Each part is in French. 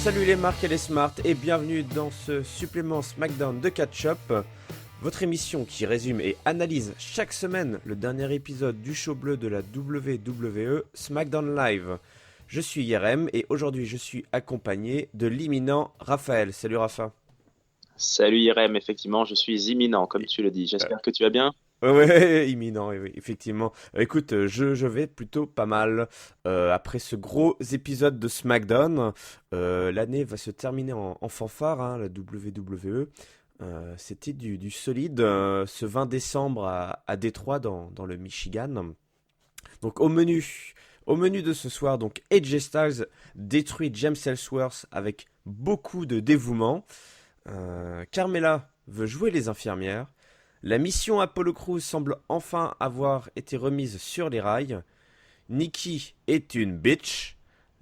Salut les marques et les smarts et bienvenue dans ce supplément SmackDown de Catch-Up, votre émission qui résume et analyse chaque semaine le dernier épisode du show bleu de la WWE SmackDown Live. Je suis Yerem et aujourd'hui je suis accompagné de l'imminent Raphaël. Salut Rafa. Salut Irem, effectivement, je suis imminent, comme tu le dis. J'espère que tu vas bien. Ouais, imminent, oui, effectivement. Écoute, je vais plutôt pas mal. Après ce gros épisode de SmackDown, l'année va se terminer en fanfare, hein, la WWE. C'était du solide ce 20 décembre à Détroit dans le Michigan. Donc au menu de ce soir, donc AJ Styles détruit James Ellsworth avec beaucoup de dévouement. Carmella veut jouer les infirmières. La mission Apollo Crews semble enfin avoir été remise sur les rails. Nikki est une bitch.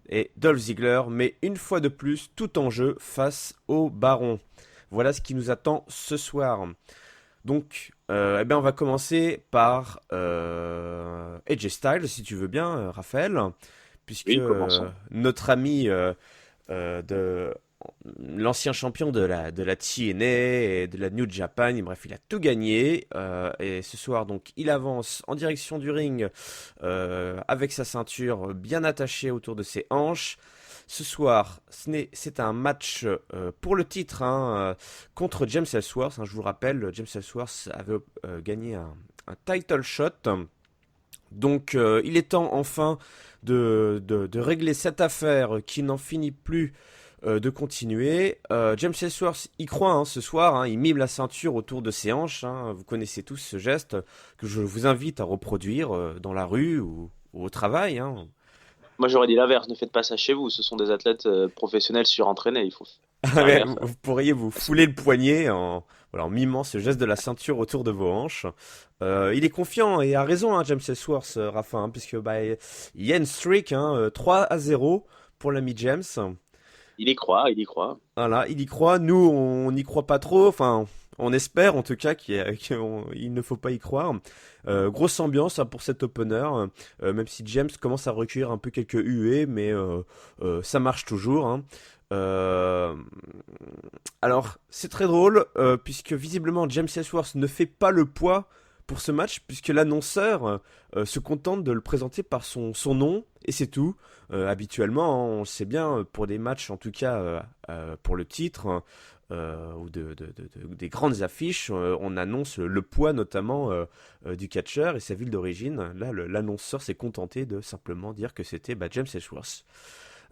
Et Dolph Ziggler met une fois de plus tout en jeu face au Baron. Voilà ce qui nous attend ce soir. Donc, on va commencer par AJ Styles, si tu veux bien, Raphaël. Puisque Oui, commençons. notre ami de l'ancien champion de la TNA et de la New Japan, et bref, il a tout gagné. Et ce soir, donc, il avance en direction du ring avec sa ceinture bien attachée autour de ses hanches. Ce soir, c'est un match pour le titre contre James Ellsworth. Je vous rappelle, James Ellsworth avait gagné un title shot. Donc, il est temps enfin de régler cette affaire qui n'en finit plus de continuer. James Ellsworth y croit ce soir, il mime la ceinture autour de ses hanches. Vous connaissez tous ce geste que je vous invite à reproduire dans la rue ou au travail. Moi, j'aurais dit l'inverse, ne faites pas ça chez vous. Ce sont des athlètes professionnels surentraînés. Il faut faire Ouais, l'inverse. vous pourriez vous fouler le poignet en mimant ce geste de la ceinture autour de vos hanches. Il est confiant et a raison, James Ellsworth, Rafa, puisque il y a une streak, 3-0 pour l'ami James. Il y croit, il y croit. Voilà, il y croit. Nous, on n'y croit pas trop. Enfin, on espère en tout cas qu'il ne faut pas y croire. Grosse ambiance pour cet opener, même si James commence à recueillir un peu quelques huées, mais ça marche toujours. Euh, Alors, c'est très drôle, puisque visiblement James Ellsworth ne fait pas le poids pour ce match, puisque l'annonceur se contente de le présenter par son nom, et c'est tout. Habituellement, on le sait bien, pour des matchs, en tout cas pour le titre, ou des grandes affiches, on annonce le poids notamment du catcheur et sa ville d'origine. Là, l'annonceur s'est contenté de simplement dire que c'était James Ellsworth.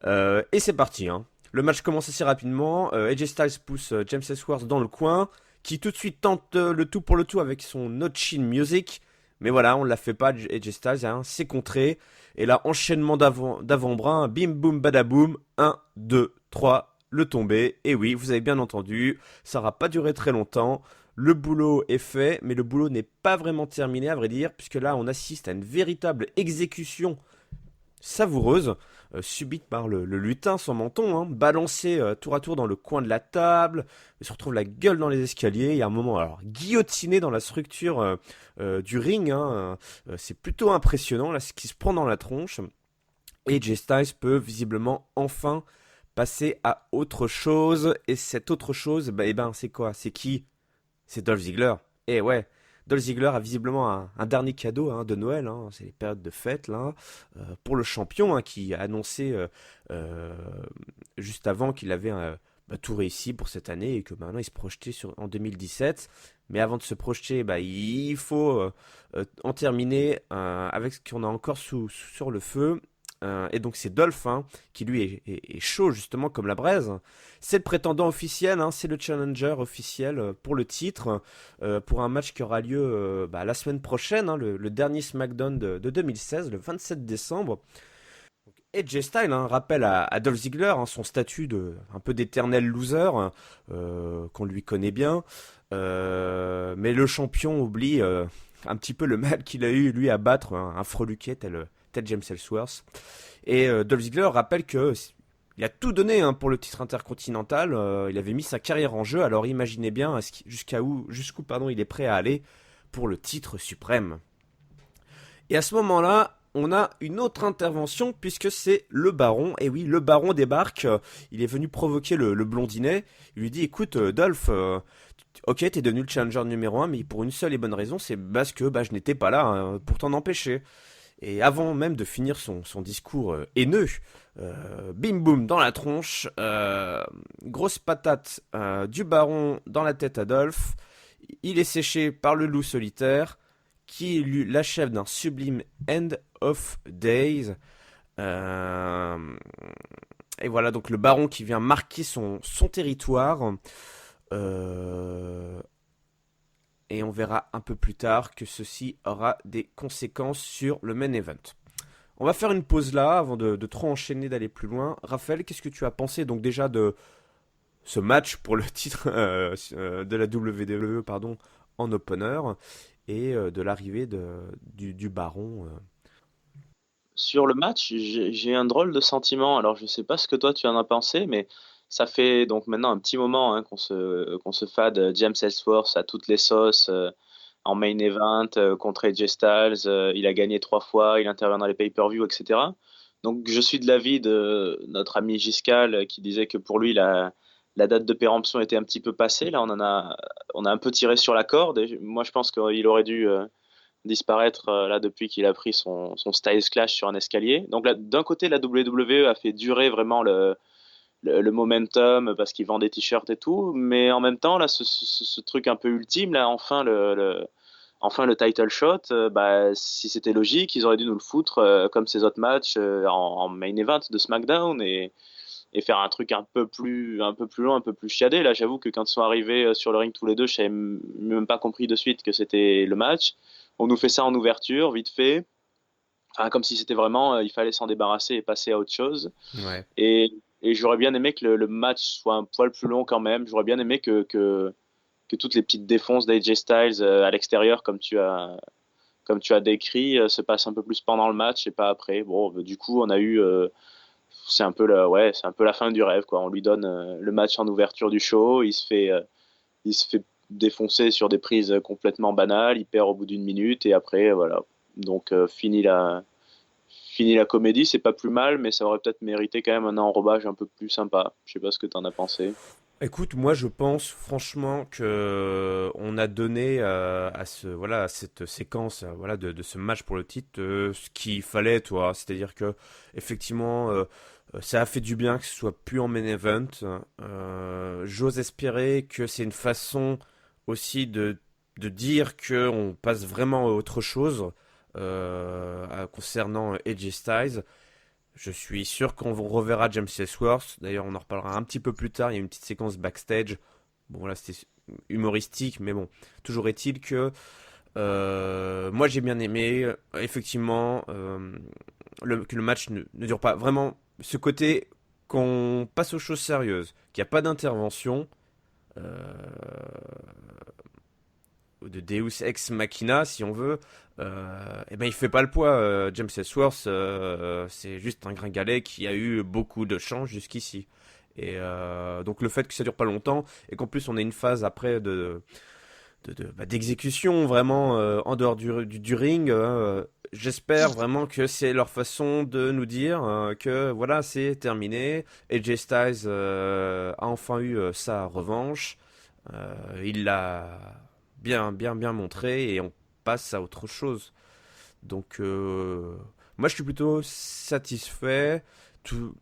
Et c'est parti. Le match commence assez rapidement. AJ Styles pousse James Ellsworth dans le coin, qui tout de suite tente le tout pour le tout avec son No Chin Music. Mais voilà, on ne la fait pas, AJ Styles, c'est contré. Et là, enchaînement d'avant-bras, bim boum badaboum, 1, 2, 3, le tombé. Et oui, vous avez bien entendu, ça n'aura pas duré très longtemps. Le boulot est fait, mais le boulot n'est pas vraiment terminé, à vrai dire, puisque là, on assiste à une véritable exécution savoureuse, subite par le lutin sans menton, balancé tour à tour dans le coin de la table, il se retrouve la gueule dans les escaliers, il y a un moment alors guillotiné dans la structure du ring, c'est plutôt impressionnant là ce qui se prend dans la tronche, et Jay Styles peut visiblement enfin passer à autre chose, et cette autre chose, c'est quoi? C'est qui? C'est Dolph Ziggler. Et ouais, Dolph Ziggler a visiblement un dernier cadeau de Noël. C'est les périodes de fête là, pour le champion qui a annoncé juste avant qu'il avait tout réussi pour cette année et que maintenant il se projetait en 2017. Mais avant de se projeter, il faut en terminer avec ce qu'on a encore sur le feu. Et donc c'est Dolph qui lui est chaud justement comme la braise. C'est le prétendant officiel, c'est le challenger officiel pour le titre, pour un match qui aura lieu la semaine prochaine, le dernier SmackDown de 2016, le 27 décembre. Et AJ Styles rappelle à Dolph Ziggler son statut un peu d'éternel loser, qu'on lui connaît bien. Mais le champion oublie un petit peu le mal qu'il a eu lui à battre un freluquet tel James Ellsworth. Et Dolph Ziggler rappelle que il a tout donné pour le titre intercontinental. Il avait mis sa carrière en jeu. Alors imaginez bien jusqu'où il est prêt à aller pour le titre suprême. Et à ce moment-là, on a une autre intervention puisque c'est le baron. Et oui, le baron débarque. Il est venu provoquer le blondinet. Il lui dit, écoute, Dolph, ok, t'es devenu le challenger numéro un, mais pour une seule et bonne raison, c'est parce que je n'étais pas là pour t'en empêcher. Et avant même de finir son discours haineux, bim boum dans la tronche, grosse patate du baron dans la tête à Dolph. Il est séché par le loup solitaire qui l'achève d'un sublime End of Days. Euh, et voilà donc le baron qui vient marquer son territoire. Euh, et on verra un peu plus tard que ceci aura des conséquences sur le main event. On va faire une pause là avant de trop enchaîner, d'aller plus loin. Raphaël, qu'est-ce que tu as pensé donc déjà de ce match pour le titre de la WWE en opener et de l'arrivée du baron Sur le match, j'ai un drôle de sentiment. Alors, je sais pas ce que toi tu en as pensé, mais ça fait donc maintenant un petit moment, hein, qu'on se fade James Ellsworth à toutes les sauces en main event contre AJ Styles. Il a gagné 3 fois, il intervient dans les pay-per-view, etc. Donc, je suis de l'avis de notre ami Giscal qui disait que pour lui, la date de péremption était un petit peu passée. Là, on a un peu tiré sur la corde. Et moi, je pense qu'il aurait dû disparaître là depuis qu'il a pris son Styles Clash sur un escalier. Donc là, d'un côté, la WWE a fait durer vraiment le momentum parce qu'il vend des t-shirts et tout, mais en même temps, là, ce truc un peu ultime, là, enfin le title shot, si c'était logique, ils auraient dû nous le foutre comme ces autres matchs en main event de SmackDown et faire un truc un peu plus long, un peu plus chiadé. Là, j'avoue que quand ils sont arrivés sur le ring tous les deux, je n'avais même pas compris de suite que c'était le match. On nous fait ça en ouverture, vite fait. Enfin, comme si c'était vraiment, il fallait s'en débarrasser et passer à autre chose. Ouais. Et j'aurais bien aimé que le match soit un poil plus long quand même. J'aurais bien aimé que toutes les petites défonces d'AJ Styles à l'extérieur, comme tu as décrit, se passent un peu plus pendant le match et pas après. Bon, du coup, on a eu, c'est un peu ouais, c'est un peu la fin du rêve, quoi. On lui donne le match en ouverture du show, il se fait défoncer sur des prises complètement banales, il perd au bout d'une minute et après, voilà. Donc, fini la comédie, c'est pas plus mal, mais ça aurait peut-être mérité quand même un enrobage un peu plus sympa. Je sais pas ce que t'en as pensé. Écoute, moi je pense franchement que on a donné à cette séquence de ce match pour le titre ce qu'il fallait, toi. C'est-à-dire que effectivement ça a fait du bien que ce soit plus en main event. J'ose espérer que c'est une façon aussi de dire que on passe vraiment à autre chose concernant AJ Styles. Je suis sûr qu'on reverra James Ellsworth. D'ailleurs, on en reparlera un petit peu plus tard. Il y a une petite séquence backstage. Bon, là, c'était humoristique, mais bon. Toujours est-il que moi, j'ai bien aimé. Effectivement, que le match ne dure pas. Vraiment, ce côté qu'on passe aux choses sérieuses, qu'il n'y a pas d'intervention. Euh, de Deus Ex Machina, si on veut, et ben il fait pas le poids. James Ellsworth, c'est juste un gringalet qui a eu beaucoup de chance jusqu'ici. Et donc le fait que ça dure pas longtemps et qu'en plus on ait une phase après d'exécution vraiment en dehors du ring, j'espère vraiment que c'est leur façon de nous dire que voilà, c'est terminé. AJ Styles a enfin eu sa revanche. Il l'a bien montré et on passe à autre chose. Donc, moi, je suis plutôt satisfait, tout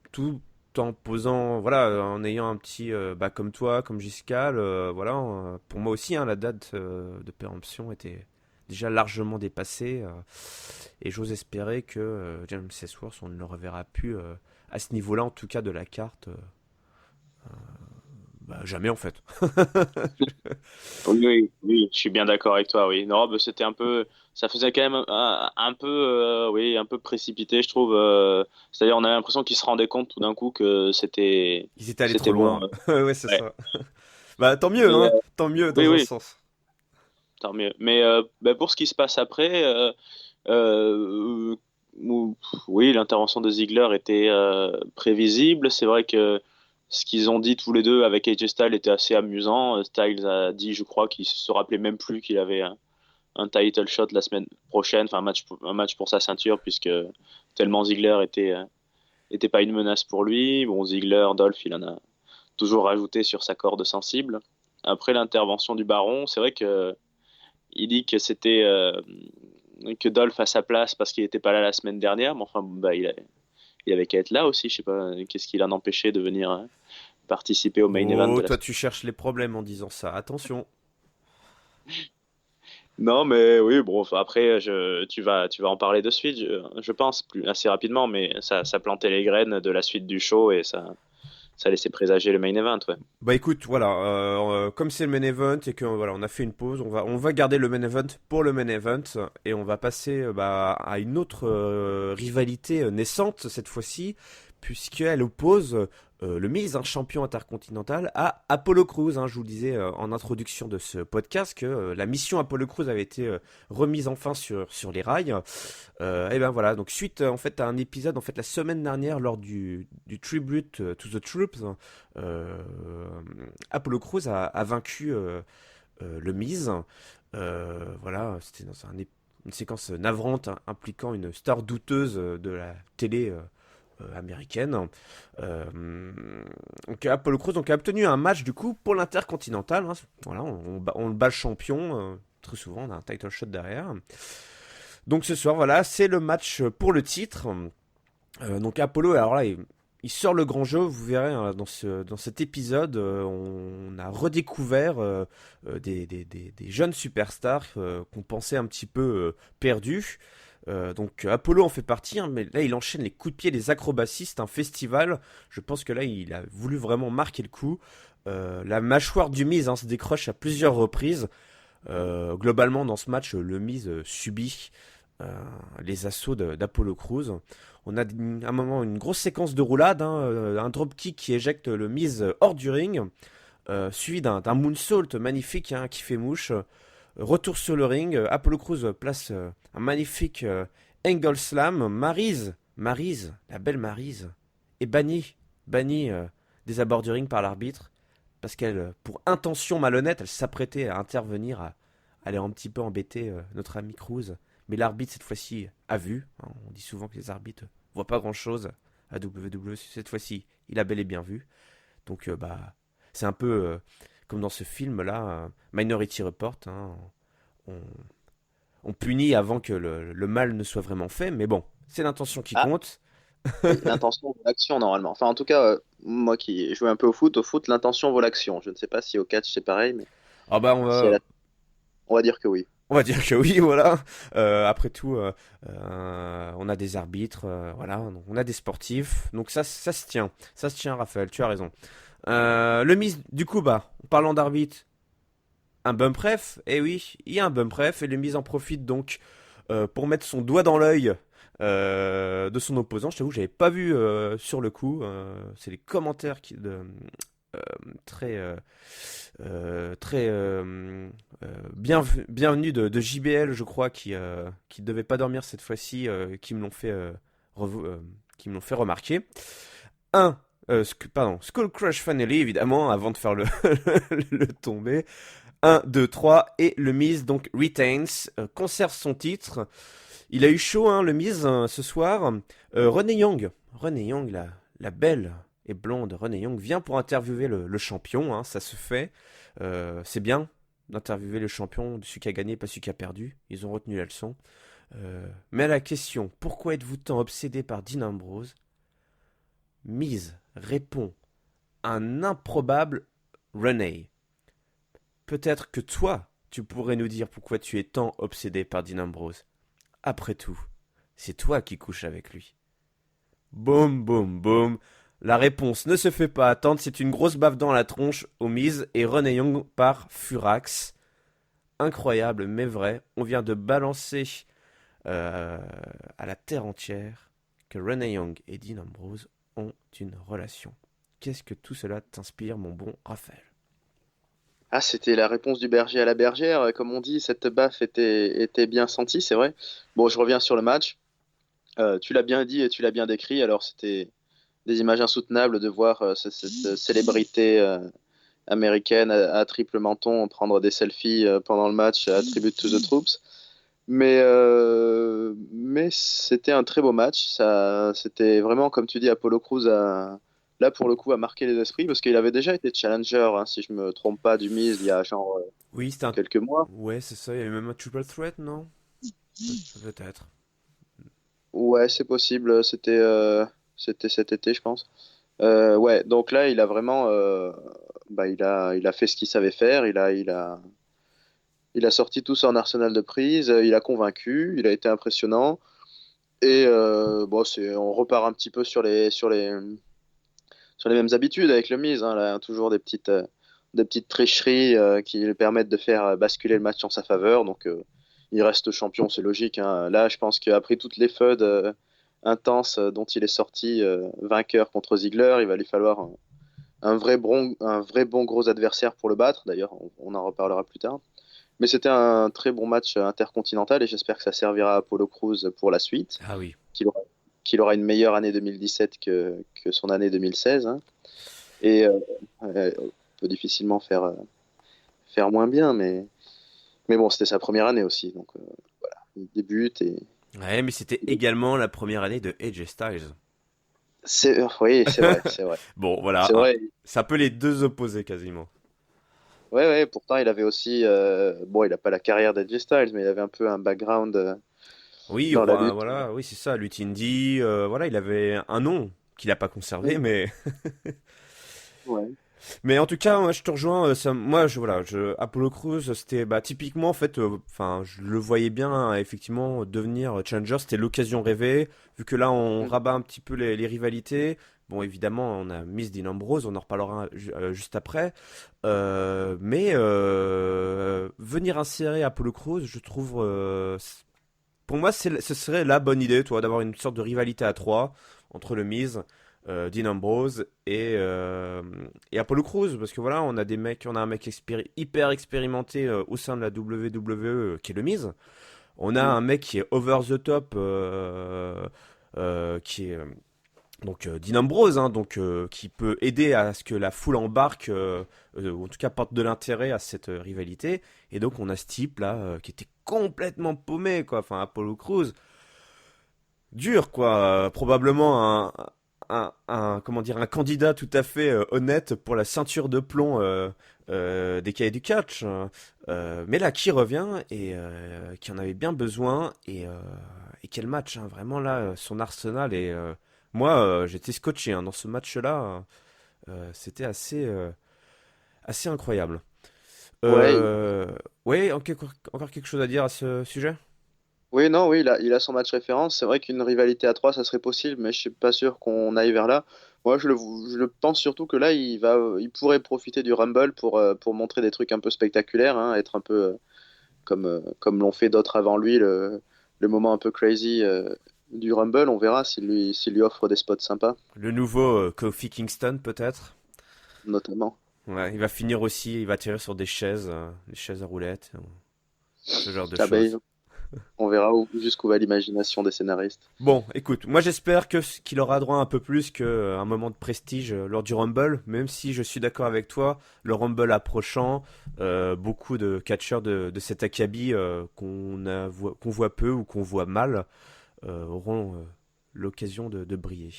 en posant, voilà, en ayant un petit, comme toi, comme Giscal, voilà, pour moi aussi, hein, la date de péremption était déjà largement dépassée, et j'ose espérer que James Ellsworth, on ne le reverra plus à ce niveau-là, en tout cas de la carte, jamais en fait. Oui, oui, oui, je suis bien d'accord avec toi, oui. Non, c'était ça faisait quand même un peu, oui, un peu précipité, je trouve. C'est-à-dire, on a l'impression qu'ils se rendaient compte tout d'un coup que Ils étaient allés trop c'était bon. loin. Ouais, c'est Ouais. ça. Bah, tant mieux, Mais, hein. Tant mieux oui, dans un oui, sens. tant mieux. Mais pour ce qui se passe après, euh, oui, l'intervention de Ziegler était prévisible. C'est vrai que ce qu'ils ont dit tous les deux avec AJ Styles était assez amusant. Styles a dit, je crois, qu'il se rappelait même plus qu'il avait un title shot la semaine prochaine, enfin un match pour sa ceinture, puisque tellement Ziggler était pas une menace pour lui. Bon, Ziggler, Dolph, il en a toujours rajouté sur sa corde sensible. Après l'intervention du Baron, c'est vrai que il dit que c'était que Dolph a sa place parce qu'il n'était pas là la semaine dernière, mais enfin, bah, il avait qu'à être là aussi. Je sais pas, qu'est-ce qui l'a empêché de venir participer au main event Oh, de la toi semaine. tu cherches les problèmes en disant ça. Attention. Non, mais oui, bon, enfin, après, tu vas en parler de suite, je pense, assez rapidement, mais ça plantait les graines de la suite du show et ça laissait présager le main event, ouais. Bah écoute, voilà, comme c'est le main event et que voilà, on a fait une pause, on va garder le main event pour le main event et on va passer à une autre rivalité naissante cette fois-ci, puisqu'elle oppose le Miz, un champion intercontinental, à Apollo Crews. Hein. Je vous le disais en introduction de ce podcast que la mission Apollo Crews avait été remise enfin sur les rails. Et ben voilà, donc suite en fait à un épisode en fait la semaine dernière lors du tribute to the Troops, euh, Apollo Crews a vaincu le Miz. Voilà, c'était dans une séquence navrante impliquant une star douteuse de la télé américaine. Donc Apollo Crews donc, a obtenu un match du coup pour l'Intercontinental. Hein. Voilà, on le bat le champion. Très souvent, on a un title shot derrière. Donc ce soir, voilà, c'est le match pour le titre. Donc Apollo, alors là, il sort le grand jeu. Vous verrez hein, dans cet épisode, on a redécouvert des jeunes superstars qu'on pensait un petit peu perdus. Donc Apollo en fait partie, hein, mais là il enchaîne les coups de pied, les acrobaties, c'est un festival. Je pense que là il a voulu vraiment marquer le coup. La mâchoire du Miz hein, se décroche à plusieurs reprises. Globalement dans ce match, le Miz subit les assauts d'Apollo Crews. On a à un moment une grosse séquence de roulade, hein, un dropkick qui éjecte le Miz hors du ring, suivi d'un moonsault magnifique hein, qui fait mouche. Retour sur le ring, Apollo Crews place un magnifique angle slam. Maryse, la belle Maryse, est bannie des abords du ring par l'arbitre parce qu'elle, pour intention malhonnête, elle s'apprêtait à intervenir, à aller un petit peu embêter notre ami Cruz. Mais l'arbitre, cette fois-ci, a vu. Hein, on dit souvent que les arbitres voient pas grand-chose à WWE. Cette fois-ci, il a bel et bien vu. Donc, c'est un peu comme dans ce film-là, Minority Report. Hein, on, on punit avant que le mal ne soit vraiment fait. Mais bon, c'est l'intention qui Ah, compte. oui, l'intention vaut l'action normalement. Enfin, en tout cas, moi qui jouais un peu au foot, l'intention vaut l'action. Je ne sais pas si au catch c'est pareil, mais Ah bah, si elle a- on va dire que oui. on va dire que oui, voilà. Après tout, on a des arbitres, voilà, on a des sportifs, donc ça se tient, Raphaël, tu as raison. Le Miz, du coup, en parlant d'arbitre, un bump ref, eh oui, il y a un bump ref, et le Miz en profite donc pour mettre son doigt dans l'œil de son opposant. Je t'avoue, j'avais pas vu sur le coup. C'est les commentaires euh, très très bienvenue de JBL, je crois, qui devait pas dormir cette fois-ci, qui me l'ont fait qui me l'ont fait remarquer. Un pardon, Skull Crush Finally, évidemment, avant de faire le tomber. Un 2 3 et le Miz donc retains, conserve son titre. Il a eu chaud, hein, le Miz, ce soir. Renee Young, la belle et blonde Renee Young, vient pour interviewer le champion. Hein, ça se fait. C'est bien d'interviewer le champion, celui qui a gagné, pas celui qui a perdu. Ils ont retenu la leçon. Mais à la question, pourquoi êtes-vous tant obsédé par Dean Ambrose, Miz répond un improbable Renee. Peut-être que toi, tu pourrais nous dire pourquoi tu es tant obsédé par Dean Ambrose. Après tout, c'est toi qui couches avec lui. Boum, boum, boum. La réponse ne se fait pas attendre, c'est une grosse baffe dans la tronche au Miz et Renee Young par Furax. Incroyable mais vrai, on vient de balancer euh, à la terre entière que Renee Young et Dean Ambrose ont une relation. Qu'est-ce que tout cela t'inspire, mon bon Raphaël? Ah, c'était la réponse du berger à la bergère. Comme on dit, cette baffe était bien sentie, c'est vrai. Bon, je reviens sur le match. Tu l'as bien dit et tu l'as bien décrit. Alors, c'était des images insoutenables de voir cette célébrité américaine à triple menton, prendre des selfies pendant le match, à Tribute to the Troops. Mais c'était un très beau match. C'était vraiment, comme tu dis, Apollo Crews là pour le coup a marqué les esprits parce qu'il avait déjà été challenger, hein, si je me trompe pas, du Miz il y a genre Oui, c'était un. quelques mois. Ouais, c'est ça. Il y avait même un triple threat, non? Peut-être. Ouais, c'est possible. C'était cet été, je pense. Ouais, donc là, il a vraiment, il a fait ce qu'il savait faire. Il a sorti tout son arsenal de prises. Il a convaincu. Il a été impressionnant. Et bon, on repart un petit peu sur les mêmes habitudes avec le Miz, hein, là, toujours des petites tricheries qui lui permettent de faire basculer le match en sa faveur. Donc, il reste champion, c'est logique, hein. Là, je pense qu'après toutes les feuds intenses dont il est sorti vainqueur contre Ziggler, il va lui falloir un vrai bon gros adversaire pour le battre. D'ailleurs, on en reparlera plus tard. Mais c'était un très bon match intercontinental et j'espère que ça servira à Apollo Crews pour la suite, Ah oui. qu'il aura, qu'il aura une meilleure année 2017 que son année 2016, hein. Et on peut difficilement faire moins bien, mais bon, c'était sa première année aussi. Donc voilà, il débute et. Ouais, mais c'était également la première année de AJ Styles. Oui, c'est vrai, c'est vrai. Bon, voilà, C'est hein. vrai. C'est un peu les deux opposés quasiment. Ouais, ouais, pourtant, il avait aussi. Bon, il n'a pas la carrière d'AJ Styles, mais il avait un peu un background Oui, dans la lutte. voilà, oui, c'est ça, Lutindi, voilà, il avait un nom qu'il n'a pas conservé, Mm. mais Ouais. mais en tout cas, moi, je te rejoins. Moi, Apollo Crews, c'était bah, typiquement en fait, enfin, je le voyais bien hein, effectivement devenir challenger. C'était l'occasion rêvée. Vu que là, on Mm. rabat un petit peu les rivalités. Bon, évidemment, on a Miss Dean Ambrose, on en reparlera juste après. Mais venir insérer Apollo Crews, je trouve, pour moi, ce serait la bonne idée, toi, d'avoir une sorte de rivalité à trois entre le Miz, Dean Ambrose et Apollo Crews, parce que voilà, on a un mec hyper expérimenté au sein de la WWE qui est le Miz. On a Mm. un mec qui est over the top, qui est donc Dean Ambrose, hein, donc qui peut aider à ce que la foule embarque, ou en tout cas porte de l'intérêt à cette rivalité. Et donc on a ce type là qui était complètement paumé, quoi. Enfin, Apollo Crews, dur, quoi. Probablement comment dire, un candidat tout à fait honnête pour la ceinture de plomb des cahiers du catch, hein. Mais là, qui revient et qui en avait bien besoin et quel match, hein, vraiment là, son arsenal et moi, j'étais scotché hein, dans ce match-là. C'était assez incroyable. Ouais. Euh, ouais, encore quelque chose à dire à ce sujet? Oui, non, oui, il a son match référence. C'est vrai qu'une rivalité à trois, ça serait possible, mais je suis pas sûr qu'on aille vers là. Moi, je le pense surtout que là, il pourrait profiter du Rumble pour montrer des trucs un peu spectaculaires, hein, être un peu comme l'ont fait d'autres avant lui, le moment un peu crazy du Rumble. On verra s'il lui offre des spots sympas, Le nouveau Kofi Kingston, peut-être? notamment. Ouais, il va finir aussi, il va tirer sur des chaises à roulettes, ce genre de Ah choses. ben, on verra jusqu'où va l'imagination des scénaristes. Bon, écoute, moi j'espère qu'il aura droit à un peu plus qu'un moment de prestige lors du Rumble, même si je suis d'accord avec toi, le Rumble approchant, beaucoup de catcheurs de cet acabit qu'on voit peu ou qu'on voit mal auront l'occasion de briller.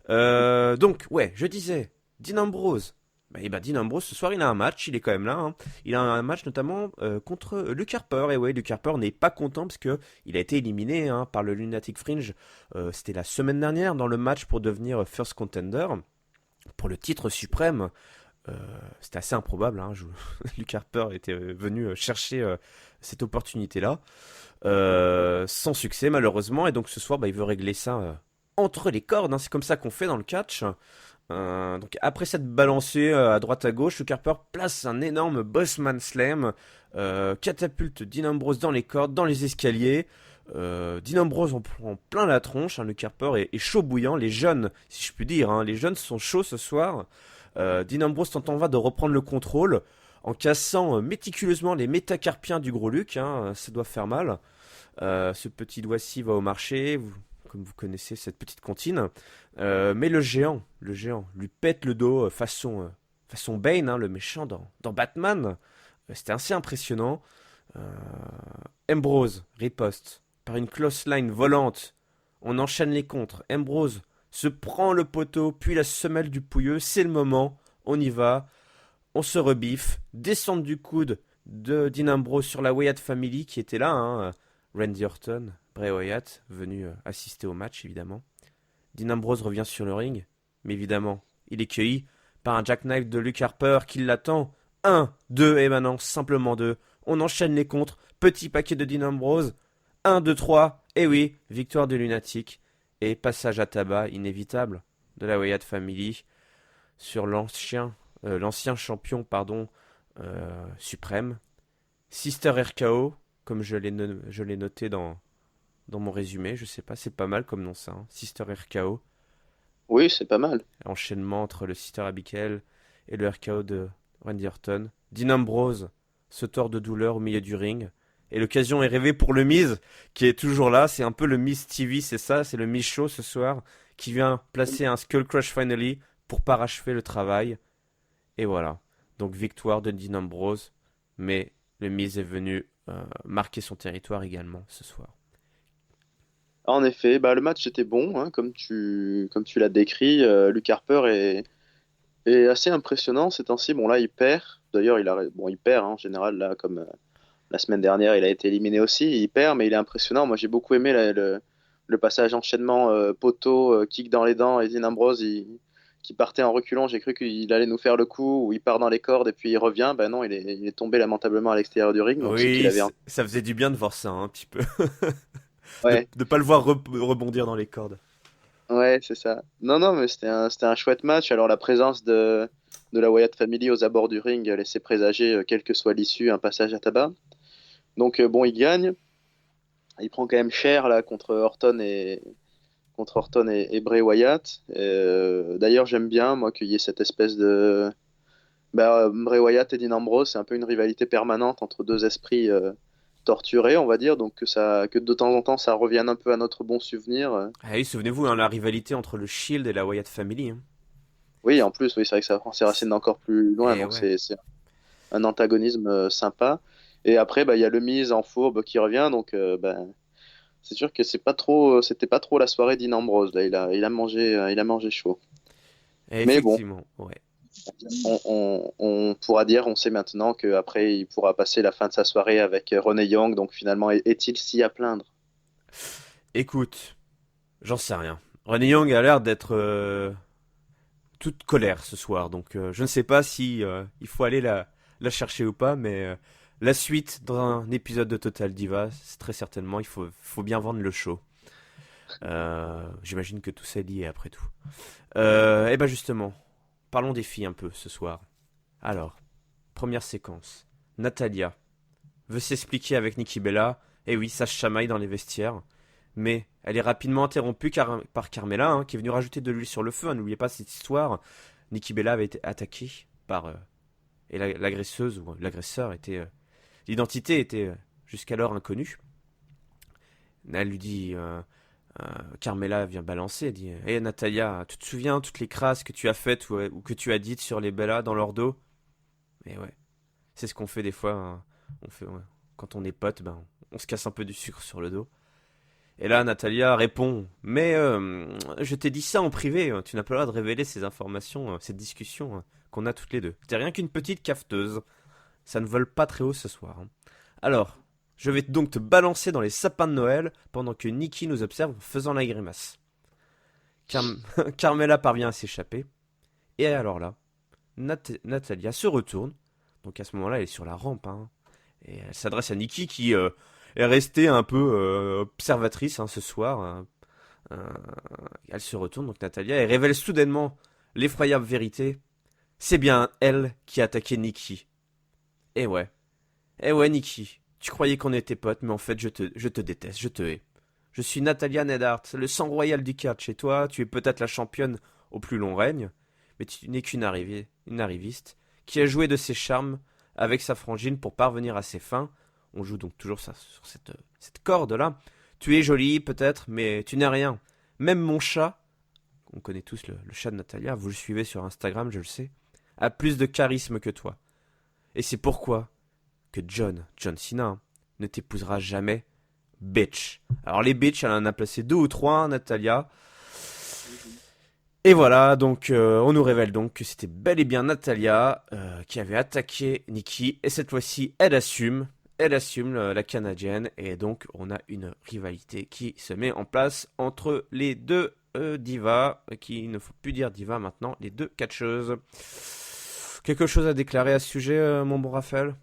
Donc, ouais, je disais, Dean Ambrose. Dean Ambrose, ce soir, il a un match, il est quand même là, hein. Il a un match notamment contre Luke Harper. Et ouais, Luke Harper n'est pas content parce que il a été éliminé hein, par le Lunatic Fringe. C'était la semaine dernière dans le match pour devenir First Contender pour le titre suprême. Euh, C'était assez improbable. Hein, Luke Harper était venu chercher cette opportunité-là. Sans succès malheureusement. Et donc ce soir, il veut régler ça entre les cordes, hein. C'est comme ça qu'on fait dans le catch. Donc après cette balancée à droite à gauche, Luke Harper place un énorme Bossman Slam, catapulte Dean Ambrose dans les cordes, dans les escaliers. Dean Ambrose en prend plein la tronche, hein. Luke Harper est chaud bouillant. Les jeunes, si je puis dire, hein, les jeunes sont chauds ce soir. Dean Ambrose tente en vain de reprendre le contrôle en cassant méticuleusement les métacarpiens du gros Luke, hein. Ça doit faire mal. Ce petit doigt-ci va au marché, comme vous connaissez cette petite comptine. Mais le géant lui pète le dos façon Bane, hein, le méchant dans Batman. C'était assez impressionnant. Euh, Ambrose riposte par une close line volante. On enchaîne les contres. Ambrose se prend le poteau, puis la semelle du pouilleux. C'est le moment. On y va. On se rebiffe. Descente du coude de Dean Ambrose sur la Wyatt Family qui était là. Hein. Randy Orton, Bray Wyatt, venu assister au match évidemment. Dean Ambrose revient sur le ring. Mais évidemment, il est cueilli par un jackknife de Luke Harper qui l'attend. Un, deux, et maintenant simplement deux. On enchaîne les contres. Petit paquet de Dean Ambrose. 1, 2, 3. Et oui, victoire de Lunatic. Et passage à tabac inévitable de la Wyatt Family sur l'ancien champion suprême. Sister RKO, comme je l'ai noté dans mon résumé. Je sais pas, c'est pas mal comme nom ça. Hein. Sister RKO. Oui, c'est pas mal. Enchaînement entre le Sister Abigail et le RKO de Randy Orton. Dean Ambrose se tord de douleur au milieu du ring. Et l'occasion est rêvée pour le Miz, qui est toujours là. C'est un peu le Miz TV, c'est ça, c'est le Miz Show ce soir, qui vient placer un Skull Crush Finally pour parachever le travail. Et voilà. Donc victoire de Dean Ambrose, mais le Miz est venu marquer son territoire également ce soir. En effet, bah, le match était bon, hein, comme tu l'as décrit. Luke Harper est assez impressionnant ces temps-ci. Bon, là, il perd. D'ailleurs, il perd hein, en général, là, comme la semaine dernière, il a été éliminé aussi. Il perd, mais il est impressionnant. Moi, j'ai beaucoup aimé le passage enchaînement poteau, kick dans les dents. Et Dean Ambrose, qui partait en reculant, j'ai cru qu'il allait nous faire le coup où il part dans les cordes et puis il revient. Ben non, il est tombé lamentablement à l'extérieur du ring. Donc, c'est qu'il Oui, avait. ça faisait du bien de voir ça hein, un petit peu. De Ouais, ne pas le voir rebondir dans les cordes. ouais, c'est ça. Non, non, mais c'était un chouette match. Alors, la présence de la Wyatt Family aux abords du ring laissait présager, quelle que soit l'issue, un passage à tabac. Donc, bon, il gagne. Il prend quand même cher là contre Orton et Bray Wyatt. D'ailleurs, j'aime bien moi qu'il y ait cette espèce de Bray Wyatt et Dean Ambrose, c'est un peu une rivalité permanente entre deux esprits torturés, on va dire. Donc que de temps en temps ça revienne un peu à notre bon souvenir. Ah oui, souvenez-vous, hein, la rivalité entre le Shield et la Wyatt Family. Hein. Oui, en plus, oui, c'est vrai que ça prend ses racines encore plus loin. Et Donc ouais. c'est un antagonisme sympa. Et après, il y a le Miz en fourbe qui revient. Donc c'est sûr que c'était pas trop la soirée Dean Ambrose. Là, il a mangé chaud. Et Mais bon, effectivement, ouais. on pourra dire, on sait maintenant qu'après, il pourra passer la fin de sa soirée avec Renee Young. Donc finalement, est-il si à plaindre? Écoute, j'en sais rien. Renee Young a l'air d'être toute colère ce soir, donc je ne sais pas si il faut aller la chercher ou pas, mais la suite dans un épisode de Total Divas, c'est très certainement, faut bien vendre le show. J'imagine que tout ça est lié après tout. Et ben justement, parlons des filles un peu ce soir. Alors, première séquence. Natalia veut s'expliquer avec Nikki Bella. Et oui, ça se chamaille dans les vestiaires. Mais elle est rapidement interrompue par Carmella, hein, qui est venue rajouter de l'huile sur le feu. Hein, n'oubliez pas cette histoire. Nikki Bella avait été attaquée par... et l'agresseuse ou l'agresseur était... l'identité était jusqu'alors inconnue. Elle lui dit... Carmella vient balancer, elle dit Hé Natalia, tu te souviens toutes les crasses que tu as faites ou que tu as dites sur les Bella dans leur dos? Mais ouais, c'est ce qu'on fait des fois. Hein. Ouais, quand on est potes, on se casse un peu du sucre sur le dos. Et là, Natalia répond Mais je t'ai dit ça en privé, hein. Tu n'as pas le droit de révéler ces informations, cette discussion hein, qu'on a toutes les deux. T'es rien qu'une petite cafeteuse. Ça ne vole pas très haut ce soir. Hein. Alors, je vais donc te balancer dans les sapins de Noël pendant que Nikki nous observe en faisant la grimace. Carmella parvient à s'échapper. Et alors là, Natalia se retourne. Donc à ce moment-là, elle est sur la rampe. Hein, et elle s'adresse à Nikki qui est restée un peu observatrice hein, ce soir. Hein. Elle se retourne, donc Natalia, et révèle soudainement l'effroyable vérité. C'est bien elle qui a attaqué Nikki. Eh ouais. Eh ouais, Nikki. Tu croyais qu'on était potes, mais en fait, je te déteste, je te hais. Je suis Natalia Neidhart, le sang royal du catch, et toi, tu es peut-être la championne au plus long règne, mais tu n'es une arriviste, qui a joué de ses charmes avec sa frangine pour parvenir à ses fins. On joue donc toujours ça, sur cette corde-là. Tu es jolie, peut-être, mais tu n'es rien. Même mon chat, on connaît tous le chat de Natalia, vous le suivez sur Instagram, je le sais, a plus de charisme que toi. Et c'est pourquoi que John Cena, ne t'épousera jamais, bitch. Alors les bitch, elle en a placé 2 ou 3, hein, Natalia. Et voilà, donc on nous révèle donc que c'était bel et bien Natalia qui avait attaqué Nikki. Et cette fois-ci, elle assume la Canadienne. Et donc on a une rivalité qui se met en place entre les deux divas, qui ne faut plus dire diva maintenant, les deux catcheuses. Quelque chose à déclarer à ce sujet, mon bon Raphaël?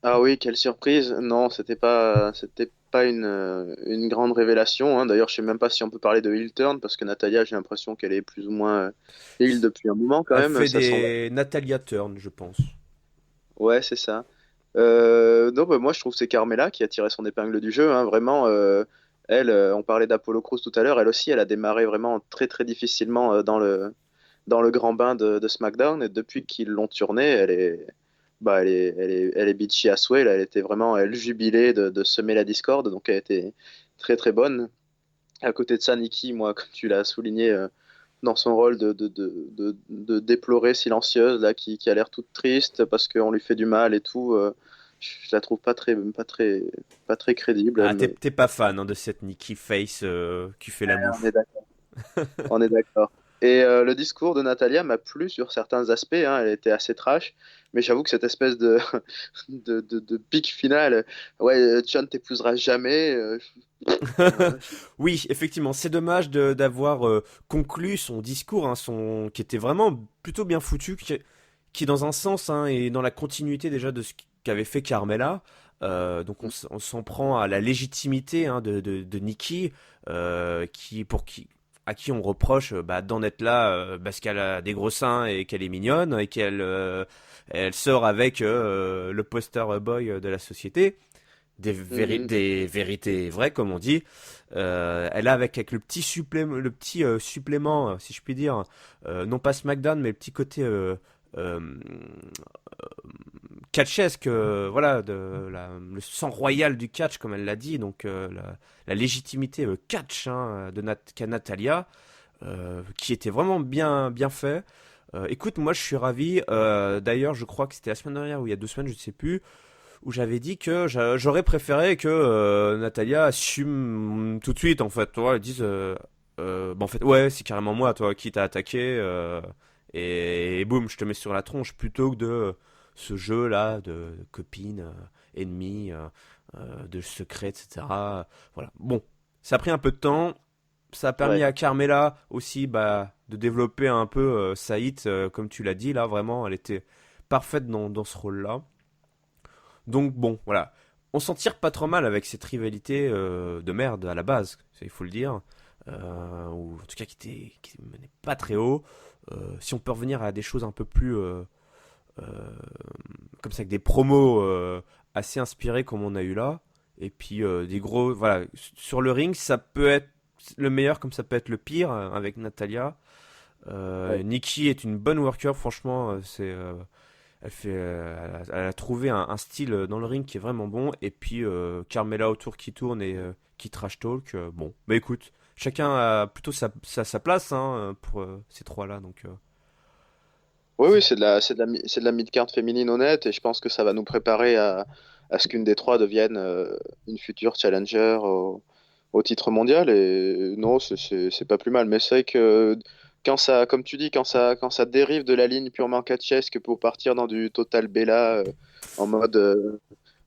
Ah oui, quelle surprise. Non, c'était pas une grande révélation, hein. D'ailleurs, je sais même pas si on peut parler de heel turn parce que Natalia, j'ai l'impression qu'elle est plus ou moins heel depuis un moment quand Elle même. fait Ça semble. des Natalia Turn, je pense. Ouais, c'est ça. Non, bah, moi, je trouve que c'est Carmella qui a tiré son épingle du jeu, hein. Vraiment, elle, on parlait d'Apollo Crews tout à l'heure. Elle aussi, elle a démarré vraiment très très difficilement dans le grand bain de SmackDown. Et depuis qu'ils l'ont tournée, elle est bitchy à souhait. Là. Elle était vraiment, elle jubilait de semer la discorde. Donc, elle était très très bonne. À côté de ça, Nikki, moi, comme tu l'as souligné, dans son rôle de déplorée silencieuse, là, qui a l'air toute triste parce qu'on lui fait du mal et tout, je la trouve pas très crédible. Ah, t'es pas fan hein, de cette Nikki Face qui fait la On est mouffe. d'accord. On est d'accord. Et le discours de Natalia m'a plu sur certains aspects, hein, elle était assez trash, mais j'avoue que cette espèce de pic final, ouais, John t'épousera jamais. Euh, Oui, effectivement, c'est dommage d'avoir conclu son discours, hein, qui était vraiment plutôt bien foutu, qui dans un sens hein, est dans la continuité déjà de ce qu'avait fait Carmella. Donc on s'en prend à la légitimité hein, de Nikki, à qui on reproche d'en être là parce qu'elle a des gros seins et qu'elle est mignonne et elle sort avec le poster boy de la société. mhm. Des vérités vraies comme on dit. Elle a avec le petit supplément si je puis dire, non pas SmackDown mais le petit côté euh, catchesque, voilà, le sang royal du catch comme elle l'a dit, donc la légitimité catch hein, qu'a Natalia, qui était vraiment bien fait. Écoute, moi je suis ravi. D'ailleurs, je crois que c'était la semaine dernière ou il y a 2 semaines, je ne sais plus, où j'avais dit que j'aurais préféré que Natalia assume tout de suite en fait, toi, elle dise en fait ouais c'est carrément moi toi qui t'a attaqué et boum je te mets sur la tronche plutôt que de ce jeu là de copine ennemi de secret etc. Voilà bon ça a pris un peu de temps, ça a permis Ouais, à Carmella aussi de développer un peu sa hit comme tu l'as dit là vraiment elle était parfaite dans ce rôle là. Donc bon, voilà. On s'en tire pas trop mal avec cette rivalité de merde à la base, il faut le dire. Ou en tout cas qui menait pas très haut. Si on peut revenir à des choses un peu plus euh, comme ça, avec des promos assez inspirés comme on a eu là. Et puis des gros, voilà, sur le ring, ça peut être le meilleur comme ça peut être le pire avec Natalia. ouais. Nikki est une bonne worker, franchement, elle a trouvé un style dans le ring qui est vraiment bon. Et puis Carmella autour qui tourne et qui trash talk. Bon, bah écoute, chacun a plutôt sa place hein, pour ces trois-là. Donc, Oui, oui, c'est de la mid-card féminine honnête et je pense que ça va nous préparer à ce qu'une des trois devienne une future challenger au titre mondial. Et non, c'est pas plus mal. Mais c'est vrai que quand ça, comme tu dis, quand ça dérive de la ligne purement catchesque pour partir dans du total Bella en mode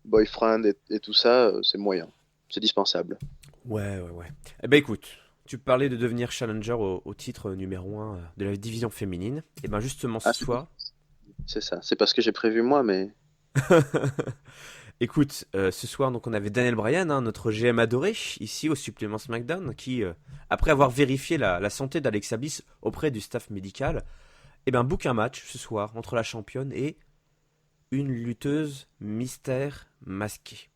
boyfriend et tout ça, c'est moyen. C'est dispensable. ouais. Eh ben écoute, tu parlais de devenir challenger au titre numéro un de la division féminine. Et ben justement ce Ah, soir, c'est ça. C'est parce que j'ai prévu moi, mais. écoute, ce soir, donc on avait Daniel Bryan, hein, notre GM adoré, ici au supplément SmackDown, qui, après avoir vérifié la santé d'Alexa Bliss auprès du staff médical, eh ben, book un match ce soir entre la championne et une lutteuse mystère masquée.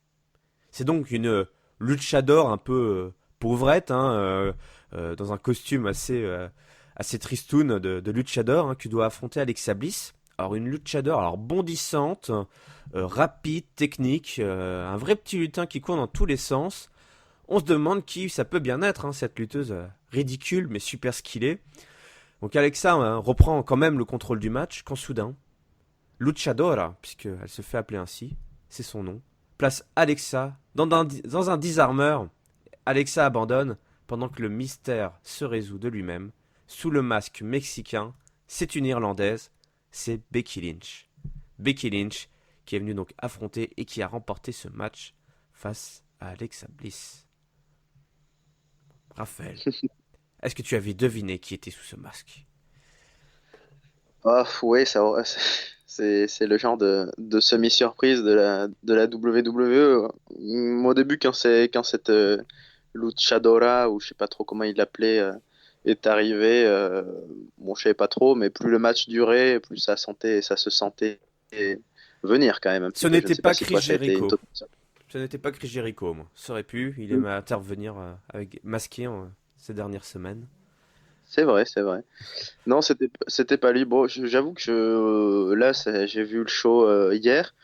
C'est donc une luchador un peu pauvrette, hein, dans un costume assez tristoun de luchador, hein, qui doit affronter Alexa Bliss. Alors une luchador, alors bondissante, rapide, technique, un vrai petit lutin qui court dans tous les sens. On se demande qui ça peut bien être, hein, cette lutteuse ridicule mais super skillée. Donc Alexa reprend quand même le contrôle du match quand soudain, Luchadora, puisqu'elle se fait appeler ainsi, c'est son nom, place Alexa dans un disarmeur. Alexa abandonne pendant que le mystère se résout de lui-même. Sous le masque mexicain, c'est une Irlandaise, c'est Becky Lynch. Becky Lynch qui est venue donc affronter et qui a remporté ce match face à Alexa Bliss. Raphaël, est-ce que tu avais deviné qui était sous ce masque? Ah, ouais, c'est le genre de semi-surprise de la WWE. Au début, quand cette Luchadora, ou je sais pas trop comment il l'appelait, est arrivée, bon, je savais pas trop, mais plus le match durait, plus ça se sentait venir quand même un Ce petit peu. Je ne n'était sais pas pas si Chris toi, ça a été une Jericho. totale surprise. Ce n'était pas Chris Jericho, moi. Ça aurait pu, il aime intervenir avec masqué ces dernières semaines. C'est vrai, c'est vrai. Non, c'était pas lui. Bon, j'avoue que là, j'ai vu le show hier.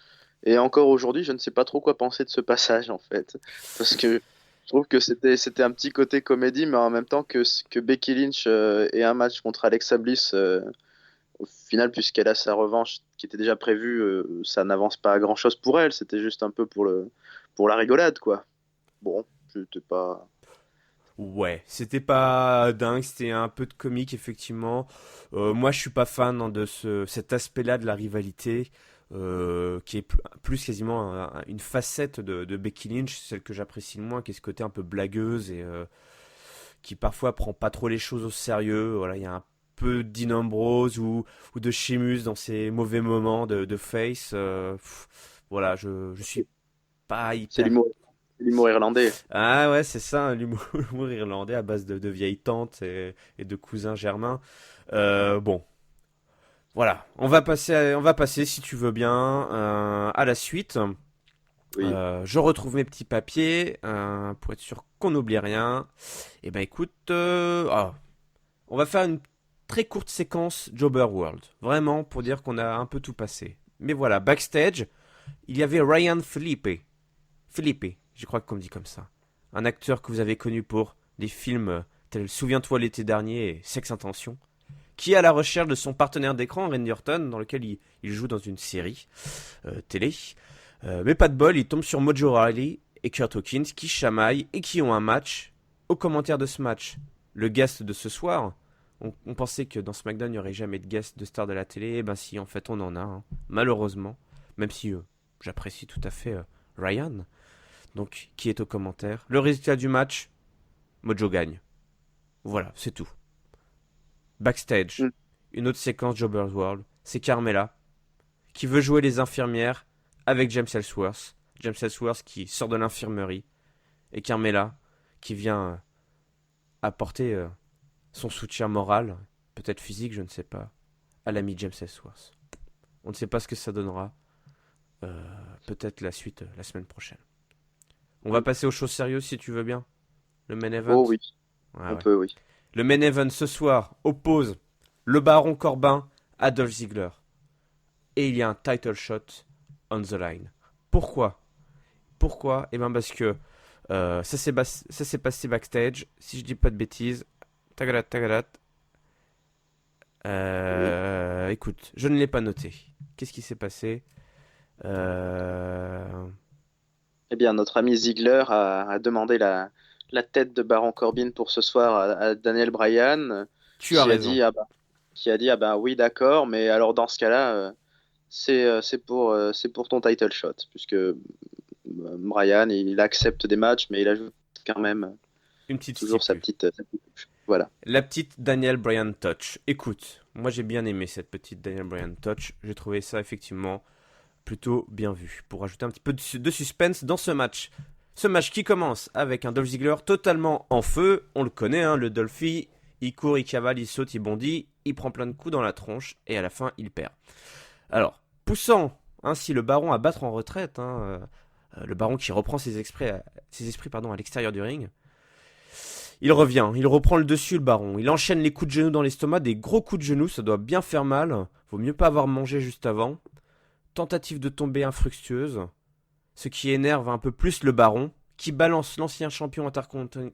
Et encore aujourd'hui, je ne sais pas trop quoi penser de ce passage en fait, parce que je trouve que c'était un petit côté comédie, mais en même temps que Becky Lynch ait un match contre Alexa Bliss, au final, puisqu'elle a sa revanche qui était déjà prévue, ça n'avance pas à grand-chose pour elle. C'était juste un peu pour la rigolade, quoi. Bon, c'était pas. Ouais, c'était pas dingue, c'était un peu de comique effectivement. Moi, je suis pas fan de cet aspect-là de la rivalité, qui est plus quasiment une facette de Becky Lynch, celle que j'apprécie le moins, qui est ce côté un peu blagueuse et qui parfois prend pas trop les choses au sérieux. Voilà, il y a un peu de Dean Ambrose ou de Sheamus dans ses mauvais moments de face. Voilà, je suis pas C'est hyper. l'humour irlandais. Ah ouais, c'est ça, hein, l'humour irlandais à base de vieilles tantes et de cousins germains. Bon, voilà, on va passer si tu veux bien à la suite. Oui. Je retrouve mes petits papiers pour être sûr qu'on n'oublie rien. Et ben écoute, on va faire une très courte séquence Jobber World, vraiment pour dire qu'on a un peu tout passé. Mais voilà, backstage, il y avait Ryan Philippe, je crois qu'on dit comme ça. Un acteur que vous avez connu pour des films tels Souviens-toi l'été dernier et Sex Intention, qui est à la recherche de son partenaire d'écran, Randy Orton, dans lequel il joue dans une série télé. Mais pas de bol, il tombe sur Mojo Rawley et Kurt Hawkins qui chamaillent et qui ont un match. Aux commentaires de ce match, le guest de ce soir, on pensait que dans SmackDown il n'y aurait jamais de guest de star de la télé. Eh ben si, en fait on en a, hein, malheureusement. Même si j'apprécie tout à fait Ryan. Donc, qui est aux commentaires. Le résultat du match, Mojo gagne. Voilà, c'est tout. Backstage, Mm. une autre séquence Jobber's World, c'est Carmella, qui veut jouer les infirmières avec James Ellsworth. James Ellsworth qui sort de l'infirmerie. Et Carmella, qui vient apporter son soutien moral, peut-être physique, je ne sais pas, à l'ami James Ellsworth. On ne sait pas ce que ça donnera. Peut-être la suite la semaine prochaine. On va passer aux choses sérieuses si tu veux bien. Le main event. Oh oui, Ouais, on ouais. peut, oui. Le main event ce soir oppose le Baron Corbin à Dolph Ziggler. Et il y a un title shot on the line. Pourquoi? Pourquoi? Eh bien parce que ça s'est passé backstage. Si je dis pas de bêtises. Tagadat, tagadat. Oui. Écoute, je ne l'ai pas noté. Qu'est-ce qui s'est passé? Euh, Eh bien, notre ami Ziegler a demandé la tête de Baron Corbin pour ce soir à Daniel Bryan, Tu as qui a raison. dit ah bah oui d'accord, mais alors dans ce cas-là, c'est pour ton title shot, puisque Bryan il accepte des matchs, mais il ajoute quand même Une petite toujours stipule. sa petite touche. Voilà. La petite Daniel Bryan touch. Écoute, moi j'ai bien aimé cette petite Daniel Bryan touch. J'ai trouvé ça effectivement plutôt bien vu. Pour ajouter un petit peu de suspense dans ce match. Ce match qui commence avec un Dolph Ziggler totalement en feu. On le connaît, hein, le Dolphy. Il court, il cavale, il saute, il bondit. Il prend plein de coups dans la tronche. Et à la fin, il perd. Alors, poussant ainsi le baron à battre en retraite. Le baron qui reprend ses esprits à l'extérieur du ring. Il revient, il reprend le dessus le baron, il enchaîne les coups de genoux dans l'estomac, des gros coups de genoux, ça doit bien faire mal, vaut mieux pas avoir mangé juste avant. Tentative de tomber infructueuse, ce qui énerve un peu plus le baron, qui balance l'ancien champion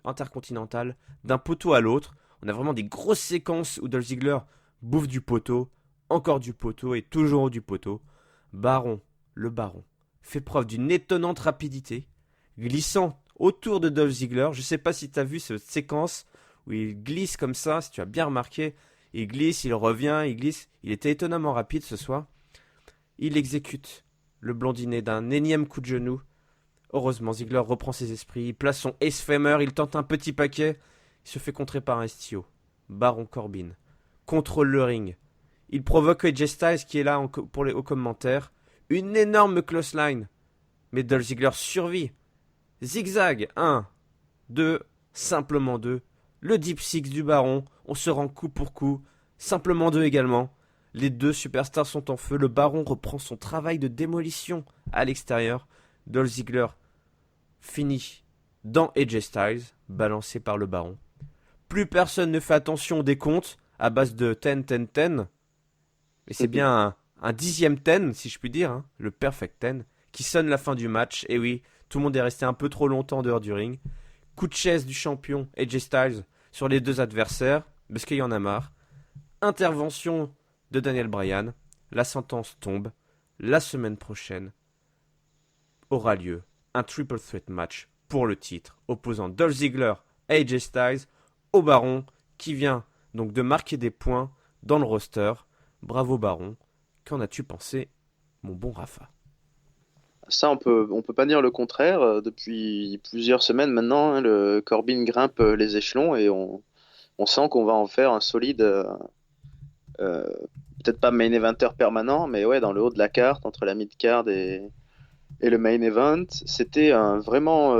intercontinental d'un poteau à l'autre, On a vraiment des grosses séquences où Dolph Ziggler bouffe du poteau, encore du poteau et toujours du poteau. Le Baron, fait preuve d'une étonnante rapidité, glissant autour de Dolph Ziggler. Je sais pas si tu as vu cette séquence où il glisse comme ça, si tu as bien remarqué. Il glisse, il revient, il glisse. Il était étonnamment rapide ce soir. Il exécute le blondinet d'un énième coup de genou. Heureusement, Ziggler reprend ses esprits, il place son Ace Famer, il tente un petit paquet, il se fait contrer par un Stio. Baron Corbin contrôle le ring. Il provoque AJ Styles qui est là aux commentaires. Une énorme close line. Mais Dolph Ziggler survit. Zigzag, 1, 2, simplement 2. Le Deep Six du Baron, on se rend coup pour coup. Simplement 2 également. Les deux superstars sont en feu. Le Baron reprend son travail de démolition à l'extérieur. Dolph Ziggler finit dans AJ Styles, balancé par le Baron. Plus personne ne fait attention aux décomptes à base de 10, 10, 10. Mais c'est bien un 10e 10, si je puis dire, hein, le Perfect 10, qui sonne la fin du match. Et oui, tout le monde est resté un peu trop longtemps en dehors du ring. Coup de chaise du champion AJ Styles sur les deux adversaires, parce qu'il y en a marre. Intervention de Daniel Bryan. La sentence tombe. La semaine prochaine aura lieu un triple threat match pour le titre, opposant Dolph Ziggler et AJ Styles au Baron, qui vient donc de marquer des points dans le roster. Bravo Baron. Qu'en as-tu pensé, mon bon Rafa? Ça, on peut pas dire le contraire. Depuis plusieurs semaines maintenant, hein, le Corbin grimpe les échelons et on sent qu'on va en faire un solide, euh, peut-être pas main eventer permanent, mais ouais, dans le haut de la carte, entre la mid-card et le main event. C'était un vraiment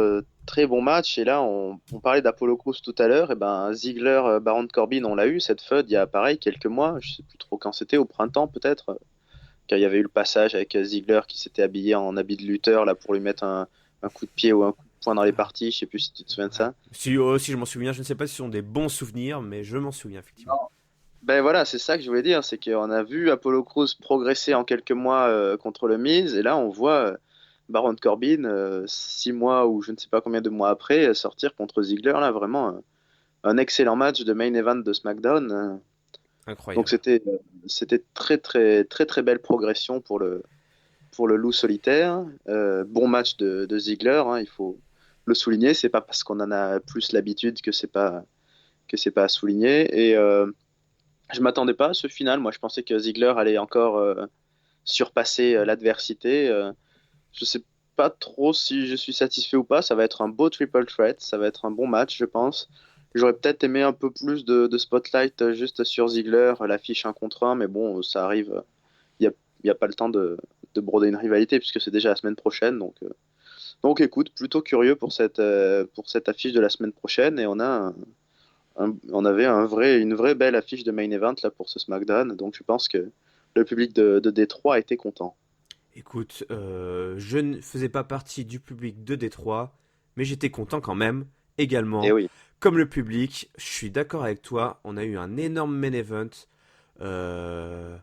très bon match. Et là, on parlait d'Apollo Crews tout à l'heure. Et ben, Ziggler, Baron Corbin, on l'a eu, cette feud, il y a pareil, quelques mois. Je sais plus trop quand c'était, au printemps peut-être. Quand il y avait eu le passage avec Ziggler qui s'était habillé en habit de lutteur là, pour lui mettre un coup de pied ou un coup de poing dans les parties. Je sais plus si tu te souviens de ça. Si je m'en souviens, je ne sais pas si ce sont des bons souvenirs, mais je m'en souviens effectivement. Ben voilà, c'est ça que je voulais dire, c'est qu'on a vu Apollo Crews progresser en quelques mois contre le Miz, et là on voit Baron Corbin 6 mois ou je ne sais pas combien de mois après sortir contre Ziggler, là vraiment un excellent match de main event de SmackDown. Donc Incroyable. c'était très très très très belle progression pour le loup solitaire. Bon match de Ziggler, hein, il faut le souligner, c'est pas parce qu'on en a plus l'habitude que c'est pas à souligner. Et je m'attendais pas à ce final. Moi, je pensais que Ziggler allait encore surpasser l'adversité. Je sais pas trop si je suis satisfait ou pas. Ça va être un beau triple threat. Ça va être un bon match, je pense. J'aurais peut-être aimé un peu plus de spotlight juste sur Ziggler, l'affiche 1 contre 1, mais bon, ça arrive. Il y a pas le temps de broder une rivalité puisque c'est déjà la semaine prochaine. Donc écoute, plutôt curieux pour cette affiche de la semaine prochaine. Et on avait une vraie belle affiche de main event là pour ce SmackDown, donc je pense que le public de Détroit était content. Écoute, je ne faisais pas partie du public de Détroit, mais j'étais content quand même, Et également. oui. Comme le public, je suis d'accord avec toi, on a eu un énorme main event, euh,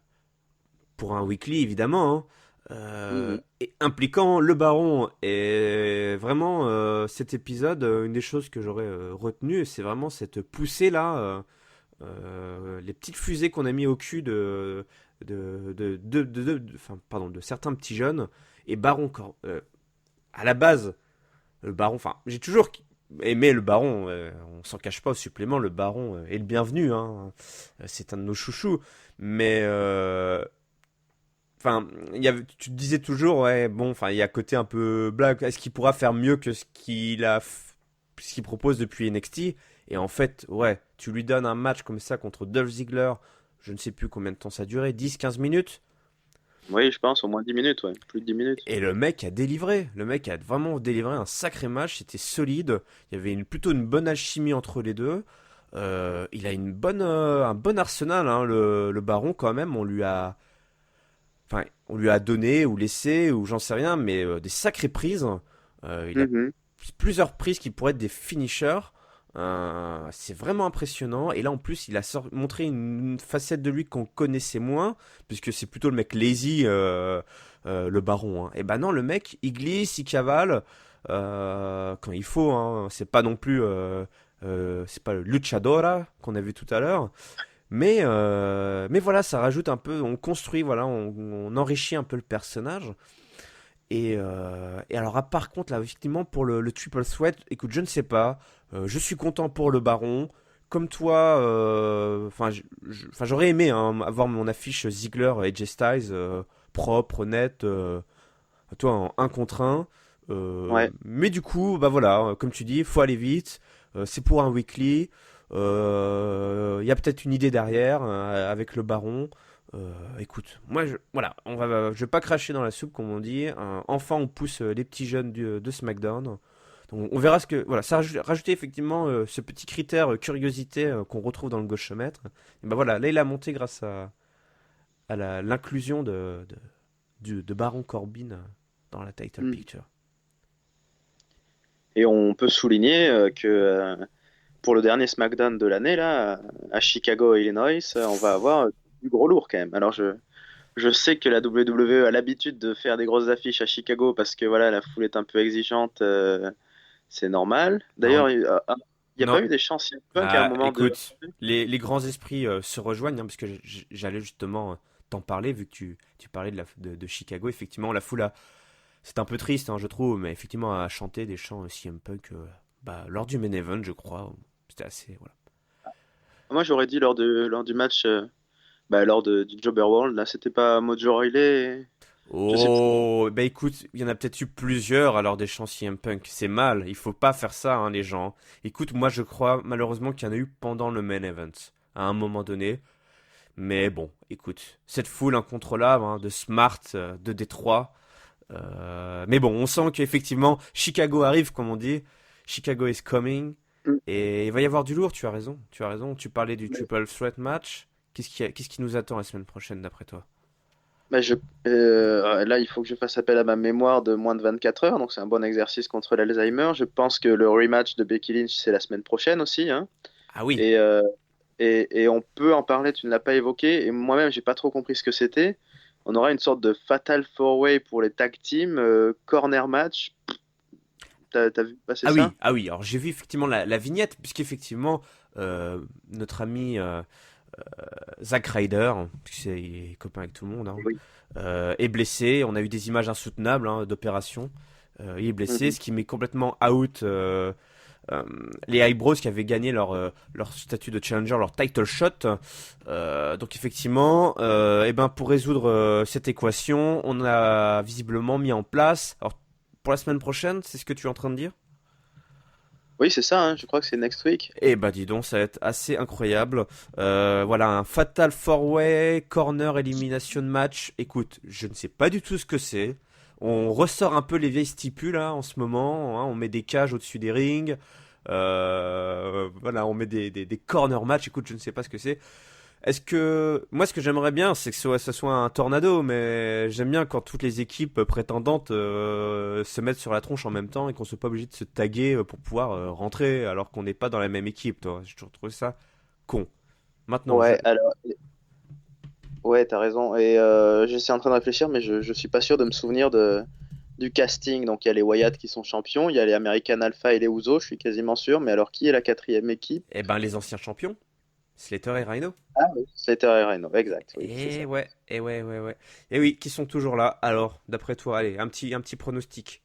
pour un weekly évidemment, hein, Mhm. et impliquant le Baron. Et vraiment, cet épisode, une des choses que j'aurais retenu, c'est vraiment cette poussée là, les petites fusées qu'on a mis au cul de certains petits jeunes. Et Baron, à la base, le Baron, enfin, j'ai toujours aimé le Baron, on s'en cache pas au supplément, le Baron est le bienvenu, hein, c'est un de nos chouchous, mais enfin, tu te disais toujours, ouais, bon, enfin, il y a côté un peu blague. Est-ce qu'il pourra faire mieux que ce qu'il propose depuis NXT? Et en fait, ouais, tu lui donnes un match comme ça contre Dolph Ziggler, je ne sais plus combien de temps ça a duré, 10, 15 minutes. Oui, je pense au moins 10 minutes, ouais. Plus de 10 minutes. Et le mec a délivré. Le mec a vraiment délivré un sacré match. C'était solide. Il y avait plutôt une bonne alchimie entre les deux. Il a un bon arsenal, hein, le Baron, quand même. On lui a donné ou laissé ou j'en sais rien, mais des sacrées prises. Il a Mhm. plusieurs prises qui pourraient être des finishers. C'est vraiment impressionnant. Et là, en plus, il a montré une facette de lui qu'on connaissait moins, puisque c'est plutôt le mec lazy, le Baron, hein. Et ben non, le mec, il glisse, il cavale quand il faut, hein. C'est pas non plus C'est pas le luchadora qu'on a vu tout à l'heure. Mais voilà, ça rajoute un peu, on construit, voilà, on enrichit un peu le personnage. Et alors, par contre, là, effectivement, pour le Triple Threat, écoute, je ne sais pas. Je suis content pour le Baron. Comme toi, enfin, j'aurais aimé hein, avoir mon affiche Ziggler et AJ Styles propre, nette, toi en un contre un. Ouais. Mais du coup, bah voilà, comme tu dis, faut aller vite. C'est pour un weekly. Il y a peut-être une idée derrière avec le Baron. Écoute, moi, voilà, je vais pas cracher dans la soupe, comme on dit. Enfin, on pousse les petits jeunes de SmackDown. Donc, on verra ce que. Voilà, ça rajouter effectivement ce petit critère curiosité qu'on retrouve dans le gauchomètre. Et ben voilà, là, il a monté grâce à l'inclusion de Baron Corbin dans la title Mm. picture. Et on peut souligner que pour le dernier SmackDown de l'année, là, à Chicago, Illinois, on va avoir du gros lourd quand même. Alors, je sais que la WWE a l'habitude de faire des grosses affiches à Chicago parce que voilà, la foule est un peu exigeante, c'est normal. Non, D'ailleurs, il n'y a non, pas eu des chants CM Punk à un bah moment de. écoute, les grands esprits se rejoignent, hein, parce que j'allais justement t'en parler, vu que tu parlais de Chicago. Effectivement, la foule c'est un peu triste, hein, je trouve, mais effectivement, à chanter des chants CM Punk bah, lors du main event, je crois, c'était assez. Voilà. Moi, j'aurais dit lors du match, du Jobber World, là, c'était pas Mojo Rawley. Je sais plus. Oh, bah écoute, il y en a peut-être eu plusieurs alors des chants CM Punk. C'est mal, il faut pas faire ça, hein, les gens. Écoute, moi je crois malheureusement qu'il y en a eu pendant le main event, à un moment donné. Mais bon, écoute, cette foule incontrôlable hein, de Smart, de Détroit. Mais bon, on sent qu'effectivement, Chicago arrive, comme on dit. Chicago is coming. Et il va y avoir du lourd, tu as raison. Tu as raison, tu parlais du Triple Threat match. Qu'est-ce qui nous attend la semaine prochaine d'après toi? Bah, là, il faut que je fasse appel à ma mémoire de moins de 24 heures, donc c'est un bon exercice contre l'Alzheimer. Je pense que le rematch de Becky Lynch, c'est la semaine prochaine aussi, hein. Ah oui. Et, on peut en parler, tu ne l'as pas évoqué, et moi-même, j'ai pas trop compris ce que c'était. On aura une sorte de Fatal 4-Way pour les tag teams, corner match. T'as vu passer Ah ça? oui, ah oui. Alors j'ai vu effectivement la vignette, puisqu'effectivement, notre ami Zack Ryder, puisque il est copain avec tout le monde, hein, Oui. est blessé. On a eu des images insoutenables hein, d'opération. Il est blessé, Mhm. ce qui met complètement out les Eyebrows qui avaient gagné leur statut de challenger, leur title shot. Donc effectivement, et ben pour résoudre cette équation, on a visiblement mis en place. Alors pour la semaine prochaine, c'est ce que tu es en train de dire? Oui, c'est ça, hein, je crois que c'est next week. Eh bah dis donc, ça va être assez incroyable. Voilà, un Fatal 4-Way, Corner Elimination Match. Écoute, je ne sais pas du tout ce que c'est. On ressort un peu les vieilles stipules là, en ce moment. Hein, on met des cages au-dessus des rings. Voilà, on met des corner match. Écoute, je ne sais pas ce que c'est. Est-ce que moi ce que j'aimerais bien c'est que ça soit un tornado, mais j'aime bien quand toutes les équipes prétendantes se mettent sur la tronche en même temps et qu'on soit pas obligé de se taguer pour pouvoir rentrer alors qu'on n'est pas dans la même équipe, toi. J'ai toujours trouvé ça con. Maintenant, Ouais, alors, ouais, t'as raison. Et j'essaie en train de réfléchir, mais je suis pas sûr de me souvenir du casting. Donc, il y a les Wyatt qui sont champions, il y a les American Alpha et les Usos, je suis quasiment sûr. Mais alors, qui est la quatrième équipe? eh ben les anciens champions, Slater et Rhino. Ah oui. Slater et Rhino, exact, oui, c'est ça. Ouais. Et oui, qui sont toujours là. Alors, d'après toi, allez, un petit pronostic.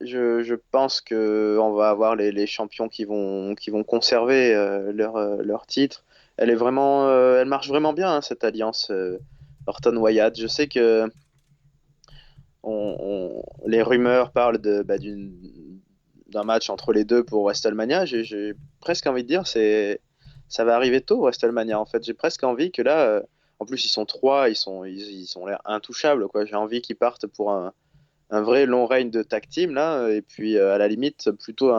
Je pense que on va avoir les champions qui vont conserver leur titre. Elle marche vraiment bien, hein, cette alliance Orton-Wyatt. Je sais que les rumeurs parlent d'un match entre les deux pour WrestleMania. J'ai presque envie de dire ça va arriver tôt WrestleMania. En fait, j'ai presque envie que là, en plus ils sont trois, ils ont l'air intouchables quoi. J'ai envie qu'ils partent pour un vrai long règne de tag team là, et puis à la limite plutôt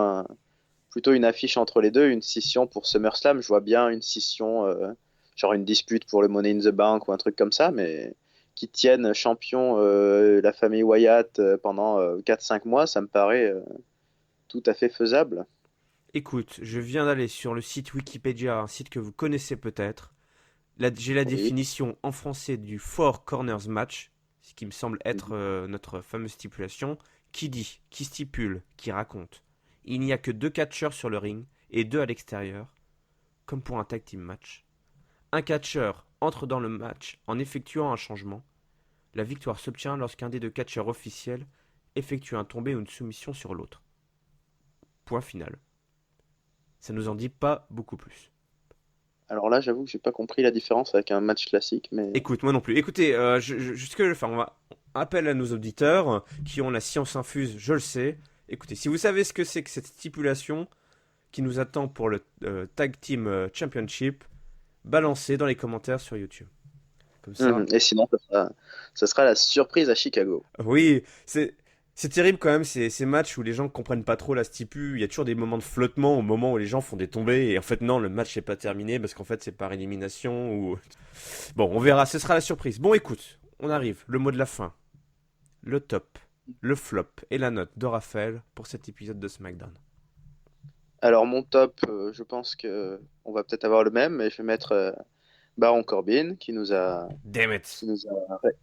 une affiche entre les deux, une scission pour SummerSlam. Je vois bien une scission, genre une dispute pour le Money in the Bank ou un truc comme ça, mais qui tiennent champion la famille Wyatt pendant 4-5 mois, ça me paraît tout à fait faisable. Écoute, je viens d'aller sur le site Wikipédia, un site que vous connaissez peut-être. J'ai la Oui. définition en français du Four Corners Match, ce qui me semble être Mhm. notre fameuse stipulation, qui dit, qui stipule, qui raconte. Il n'y a que deux catcheurs sur le ring et 2 à l'extérieur, comme pour un tag team match. Un catcheur entre dans le match en effectuant un changement. La victoire s'obtient lorsqu'un des deux catcheurs officiels effectue un tombé ou une soumission sur l'autre. Point final. Ça nous en dit pas beaucoup plus. Alors là, j'avoue que j'ai pas compris la différence avec un match classique, mais Écoute, moi non plus. Écoutez, ce que je vais faire, on va appel à nos auditeurs qui ont la science infuse, je le sais. Écoutez, si vous savez ce que c'est que cette stipulation qui nous attend pour le Tag Team Championship, balancez dans les commentaires sur YouTube. Comme ça. Et sinon, ça sera la surprise à Chicago. Oui, c'est terrible quand même ces matchs où les gens comprennent pas trop la stipu. Il y a toujours des moments de flottement au moment où les gens font des tombées et en fait non, le match n'est pas terminé parce qu'en fait c'est par élimination ou bon, on verra, ce sera la surprise. Bon, écoute, on arrive, le mot de la fin, le top, le flop et la note de Raphaël pour cet épisode de SmackDown. Alors mon top, je pense que on va peut-être avoir le même, mais je vais mettre Baron Corbin Damn it.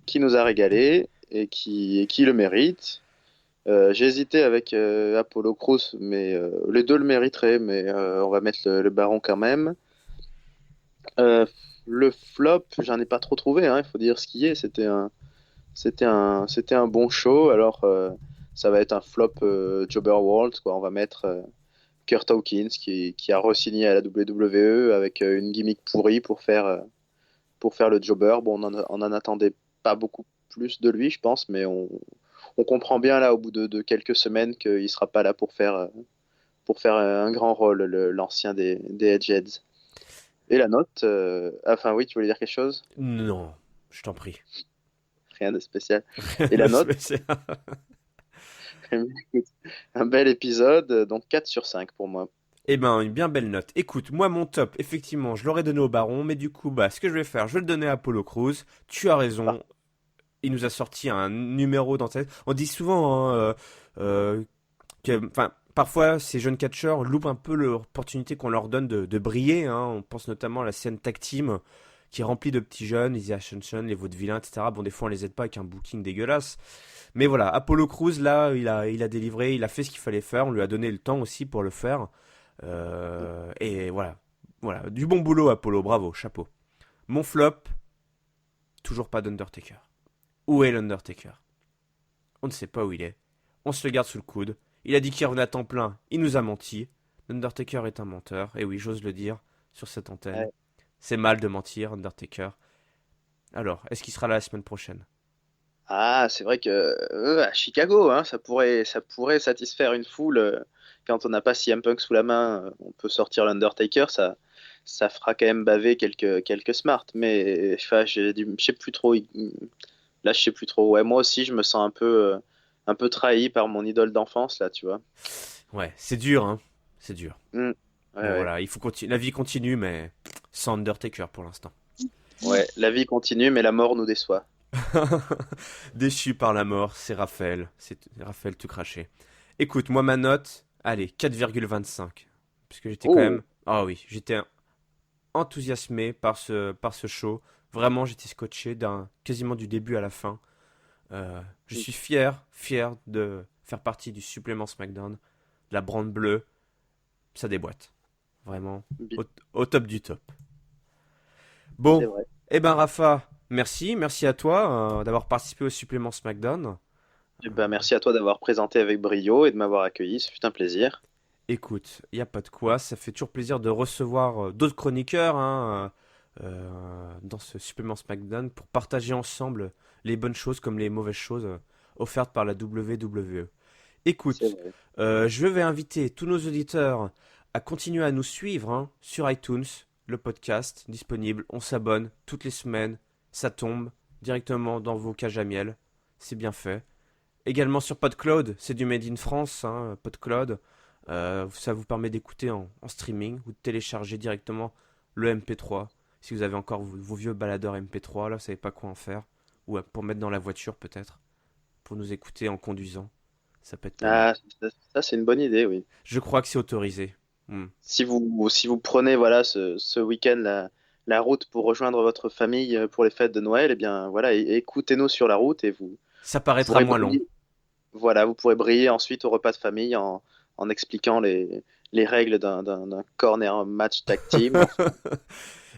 qui nous a régalé et qui le mérite. J'ai hésité avec Apollo Crews, mais les deux le mériteraient, mais on va mettre le Baron quand même. Euh, le flop, j'en ai pas trop trouvé, hein, il faut dire ce qui est. C'était un bon show. Alors ça va être un flop Jobber World, quoi. On va mettre Kurt Hawkins qui a re-signé à la WWE avec une gimmick pourrie pour faire le Jobber. Bon, on en attendait pas beaucoup plus de lui, je pense, mais on comprend bien là au bout de quelques semaines qu'il sera pas là pour faire un grand rôle, l'ancien des Edgeheads. Et la note, enfin oui, tu voulais dire quelque chose? Non, je t'en prie. Rien de spécial. Et la note, écoute, un bel épisode, donc 4 sur 5 pour moi. Eh ben, une bien belle note. Écoute, moi, mon top, effectivement, je l'aurais donné au Baron, mais du coup, bah, ce que je vais faire, je vais le donner à Apollo Crews. Tu as raison. Il nous a sorti un numéro dans sa tête. On dit souvent, hein, enfin, parfois, ces jeunes catcheurs loupent un peu l'opportunité qu'on leur donne de briller, hein. On pense notamment à la scène tag team qui est remplie de petits jeunes, Easy Ascension, les Vaudevillains, etc. Bon, des fois, on les aide pas avec un booking dégueulasse. Mais voilà, Apollo Crews, là, il a délivré, il a fait ce qu'il fallait faire. On lui a donné le temps aussi pour le faire. Et voilà. Voilà. Du bon boulot, Apollo. Bravo. Chapeau. Mon flop, toujours pas d'Undertaker. Où est l'Undertaker? On ne sait pas où il est. On se le garde sous le coude. Il a dit qu'il revenait à temps plein. Il nous a menti. L'Undertaker est un menteur. Et oui, j'ose le dire sur cette antenne. Ouais. C'est mal de mentir, Undertaker. Alors, est-ce qu'il sera là la semaine prochaine? Ah, c'est vrai que à Chicago, hein, ça pourrait satisfaire une foule. Quand on n'a pas CM Punk sous la main, on peut sortir l'Undertaker, ça fera quand même baver quelques smarts. Mais enfin, je sais plus trop. Là, je sais plus trop. Ouais, moi aussi, je me sens un peu trahi par mon idole d'enfance, là, tu vois. Ouais, c'est dur, hein. C'est dur. Ouais, Bon, ouais. voilà, il faut la vie continue, mais sans Undertaker pour l'instant. Ouais, la vie continue, mais la mort nous déçoit. Déçu par la mort, c'est Raphaël. C'est Raphaël tout craché. Écoute, moi ma note, allez, 4,25. Puisque j'étais quand Oh, même... Ah oui, j'étais enthousiasmé par ce show. Vraiment, j'étais scotché quasiment du début à la fin. Je suis fier de faire partie du supplément SmackDown. La brande bleue, ça déboîte. Vraiment, bi- au top du top. c'est Bon, vrai. eh ben Rafa, merci à toi d'avoir participé au supplément SmackDown. Eh ben, merci à toi d'avoir présenté avec brio et de m'avoir accueilli. Ce fut un plaisir. Écoute, il n'y a pas de quoi, ça fait toujours plaisir de recevoir d'autres chroniqueurs hein, dans ce supplément SmackDown pour partager ensemble les bonnes choses comme les mauvaises choses offertes par la WWE. C'est Écoute, vrai. je vais inviter tous nos auditeurs à continuer à nous suivre hein, sur iTunes, le podcast disponible, on s'abonne toutes les semaines, ça tombe directement dans vos cages à miel, c'est bien fait. Également sur PodCloud, c'est du Made in France, hein, PodCloud. Ça vous permet d'écouter en streaming ou de télécharger directement le MP3. Si vous avez encore vos vieux baladeurs MP3, là, vous savez pas quoi en faire. Ou pour mettre dans la voiture peut-être. Pour nous écouter en conduisant. Ça peut être pas mal. Ah, ça, c'est une bonne idée, oui. Je crois que c'est autorisé. Hmm. Si vous prenez voilà ce week-end la route pour rejoindre votre famille pour les fêtes de Noël, eh bien voilà, écoutez-nous sur la route et Ça vous paraîtra pourrez moins long. briller. Voilà, vous pourrez briller ensuite au repas de famille en expliquant les règles d'un corner match tag team. Enfin,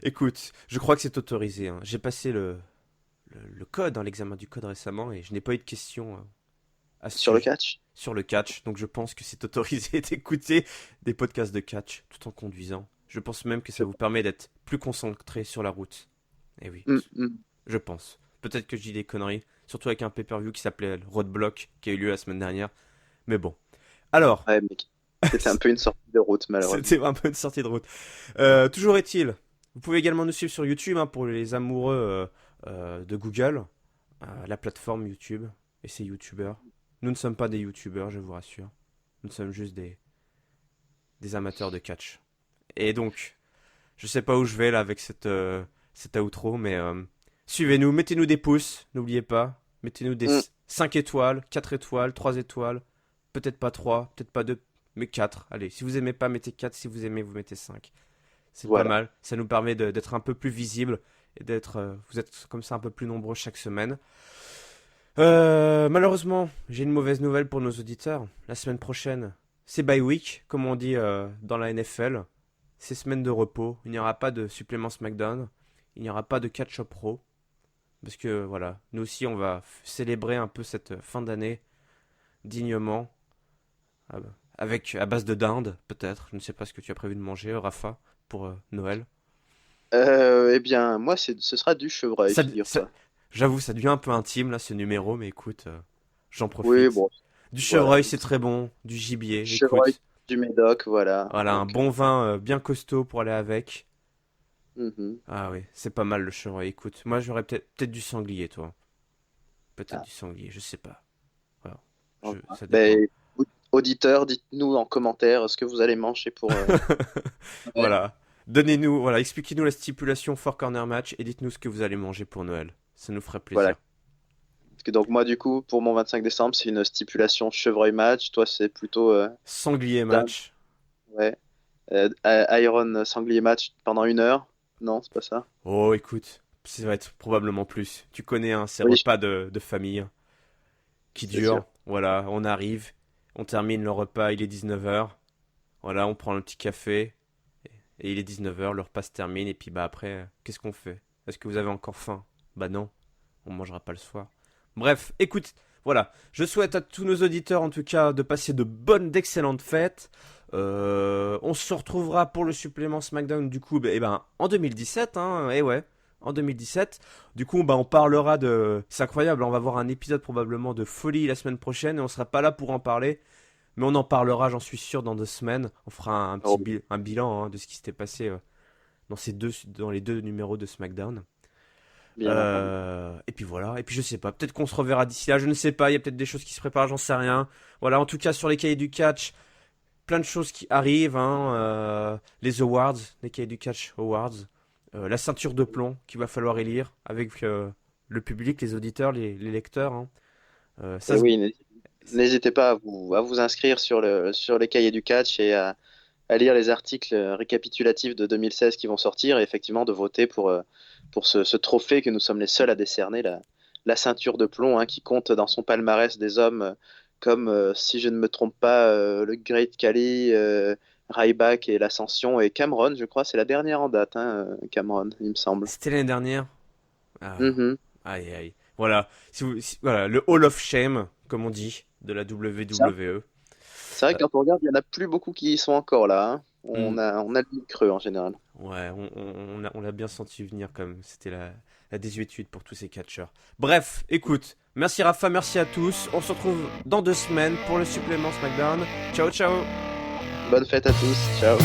Écoute, je crois que c'est autorisé, hein. J'ai passé le code, hein, l'examen du code récemment, et je n'ai pas eu de questions à ce sur le sujet catch. sur le catch. Donc je pense que c'est autorisé d'écouter des podcasts de catch tout en conduisant. Je pense même que ça vous permet d'être plus concentré sur la route. Eh oui, Mm, mm. je pense. Peut-être que je dis des conneries, surtout avec un pay-per-view qui s'appelait Roadblock, qui a eu lieu la semaine dernière. Mais bon. Alors, Ouais, mec. C'était un peu une sortie de route, malheureusement. c'était un peu une sortie de route. Toujours est-il, vous pouvez également nous suivre sur YouTube, hein, pour les amoureux de Google, la plateforme YouTube et ses YouTubeurs. Nous ne sommes pas des YouTubeurs, je vous rassure. Nous sommes juste des amateurs de catch. Et donc, je sais pas où je vais là avec cette outro, mais suivez-nous, mettez-nous des pouces, n'oubliez pas. Mettez-nous des Mm, 5 étoiles, 4 étoiles, 3 étoiles. Peut-être pas 3, peut-être pas 2, mais 4. Allez, si vous aimez pas, mettez 4. Si vous aimez, vous mettez 5. C'est pas voilà. mal. Ça nous permet d'être un peu plus visible et vous êtes comme ça un peu plus nombreux chaque semaine. Malheureusement, j'ai une mauvaise nouvelle pour nos auditeurs. La semaine prochaine, c'est bye week, comme on dit dans la NFL. C'est semaine de repos. Il n'y aura pas de supplément SmackDown. Il n'y aura pas de catch-up pro. Parce que voilà, nous aussi, on va célébrer un peu cette fin d'année dignement. Avec à base de dinde, peut-être. Je ne sais pas ce que tu as prévu de manger, Rafa, pour Noël. Eh bien, moi, ce sera du chevreuil, Ça, figure-toi. j'avoue, ça devient un peu intime là, ce numéro, mais écoute, j'en Oui, profite. bon, Du voilà. chevreuil, c'est très bon. Du gibier, Chevreuil écoute. du Médoc, voilà. Voilà, un Donc, bon vin bien costaud pour aller avec. mhm. Ah oui, c'est pas mal le chevreuil, écoute. Moi, j'aurais peut-être du sanglier, toi. Peut-être Ah, du sanglier, je sais pas. Voilà, enfin. ça dépend. Ben, auditeurs, dites-nous en commentaire ce que vous allez manger pour Noël. Voilà. Donnez-nous, voilà, expliquez-nous la stipulation Four Corner Match et dites-nous ce que vous allez manger pour Noël. Ça nous ferait Voilà. plaisir. Parce que donc moi, du coup, pour mon 25 décembre, c'est une stipulation chevreuil match. Toi, c'est plutôt Sanglier dinde, match. ouais. Iron sanglier match pendant 1 heure. Non, c'est pas ça. Oh, écoute, ça va être probablement plus. Tu connais, hein, ces Oui, repas de famille qui c'est sûr. durent. Voilà, on arrive, on termine le repas, il est 19h. Voilà, on prend un petit café et il est 19h, le repas se termine et puis bah après, qu'est-ce qu'on fait? Est-ce que vous avez encore faim? Bah non, on mangera pas le soir. Bref, écoute, voilà, je souhaite à tous nos auditeurs en tout cas de passer d'excellentes fêtes. On se retrouvera pour le supplément SmackDown du coup, en 2017, hein, et ouais, en 2017. Du coup, on parlera de, c'est incroyable, on va avoir un épisode probablement de folie la semaine prochaine et on sera pas là pour en parler, mais on en parlera, j'en suis sûr, dans 2 semaines. On fera Oh, un bilan, hein, de ce qui s'était passé dans les 2 numéros de SmackDown. bien entendu. Et puis voilà, et puis je sais pas, peut-être qu'on se reverra d'ici là, je ne sais pas, il y a peut-être des choses qui se préparent, j'en sais rien. Voilà, en tout cas sur les cahiers du catch, plein de choses qui arrivent, hein, les awards, les cahiers du catch awards, la ceinture de plomb qu'il va falloir élire avec le public, les auditeurs, les lecteurs, hein. Ça Et se... oui, n'hésitez pas à vous inscrire sur les cahiers du catch et à lire les articles récapitulatifs de 2016 qui vont sortir et effectivement de voter pour ce trophée que nous sommes les seuls à décerner, la ceinture de plomb, hein, qui compte dans son palmarès des hommes comme, si je ne me trompe pas, le Great Khali, Ryback et l'Ascension et Cameron, je crois, c'est la dernière en date, hein, Cameron, il me semble. C'était l'année dernière. Ah, Mhm. aïe aïe. Voilà, voilà, le Hall of Shame, comme on dit, de la WWE. C'est vrai que quand on regarde, il n'y en a plus beaucoup qui y sont encore là, hein. Hmm. On a le nez creux en général. Ouais, on l'a bien senti venir quand même. C'était la 18-8 pour tous ces catcheurs. Bref, écoute, merci Rafa, merci à tous. On se retrouve dans 2 semaines pour le supplément SmackDown. Ciao, ciao. Bonne fête à tous, ciao.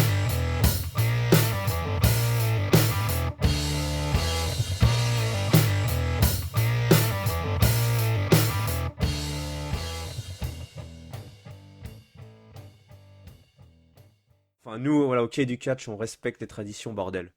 Enfin, nous, voilà, au Quai du Catch, on respecte les traditions, bordel.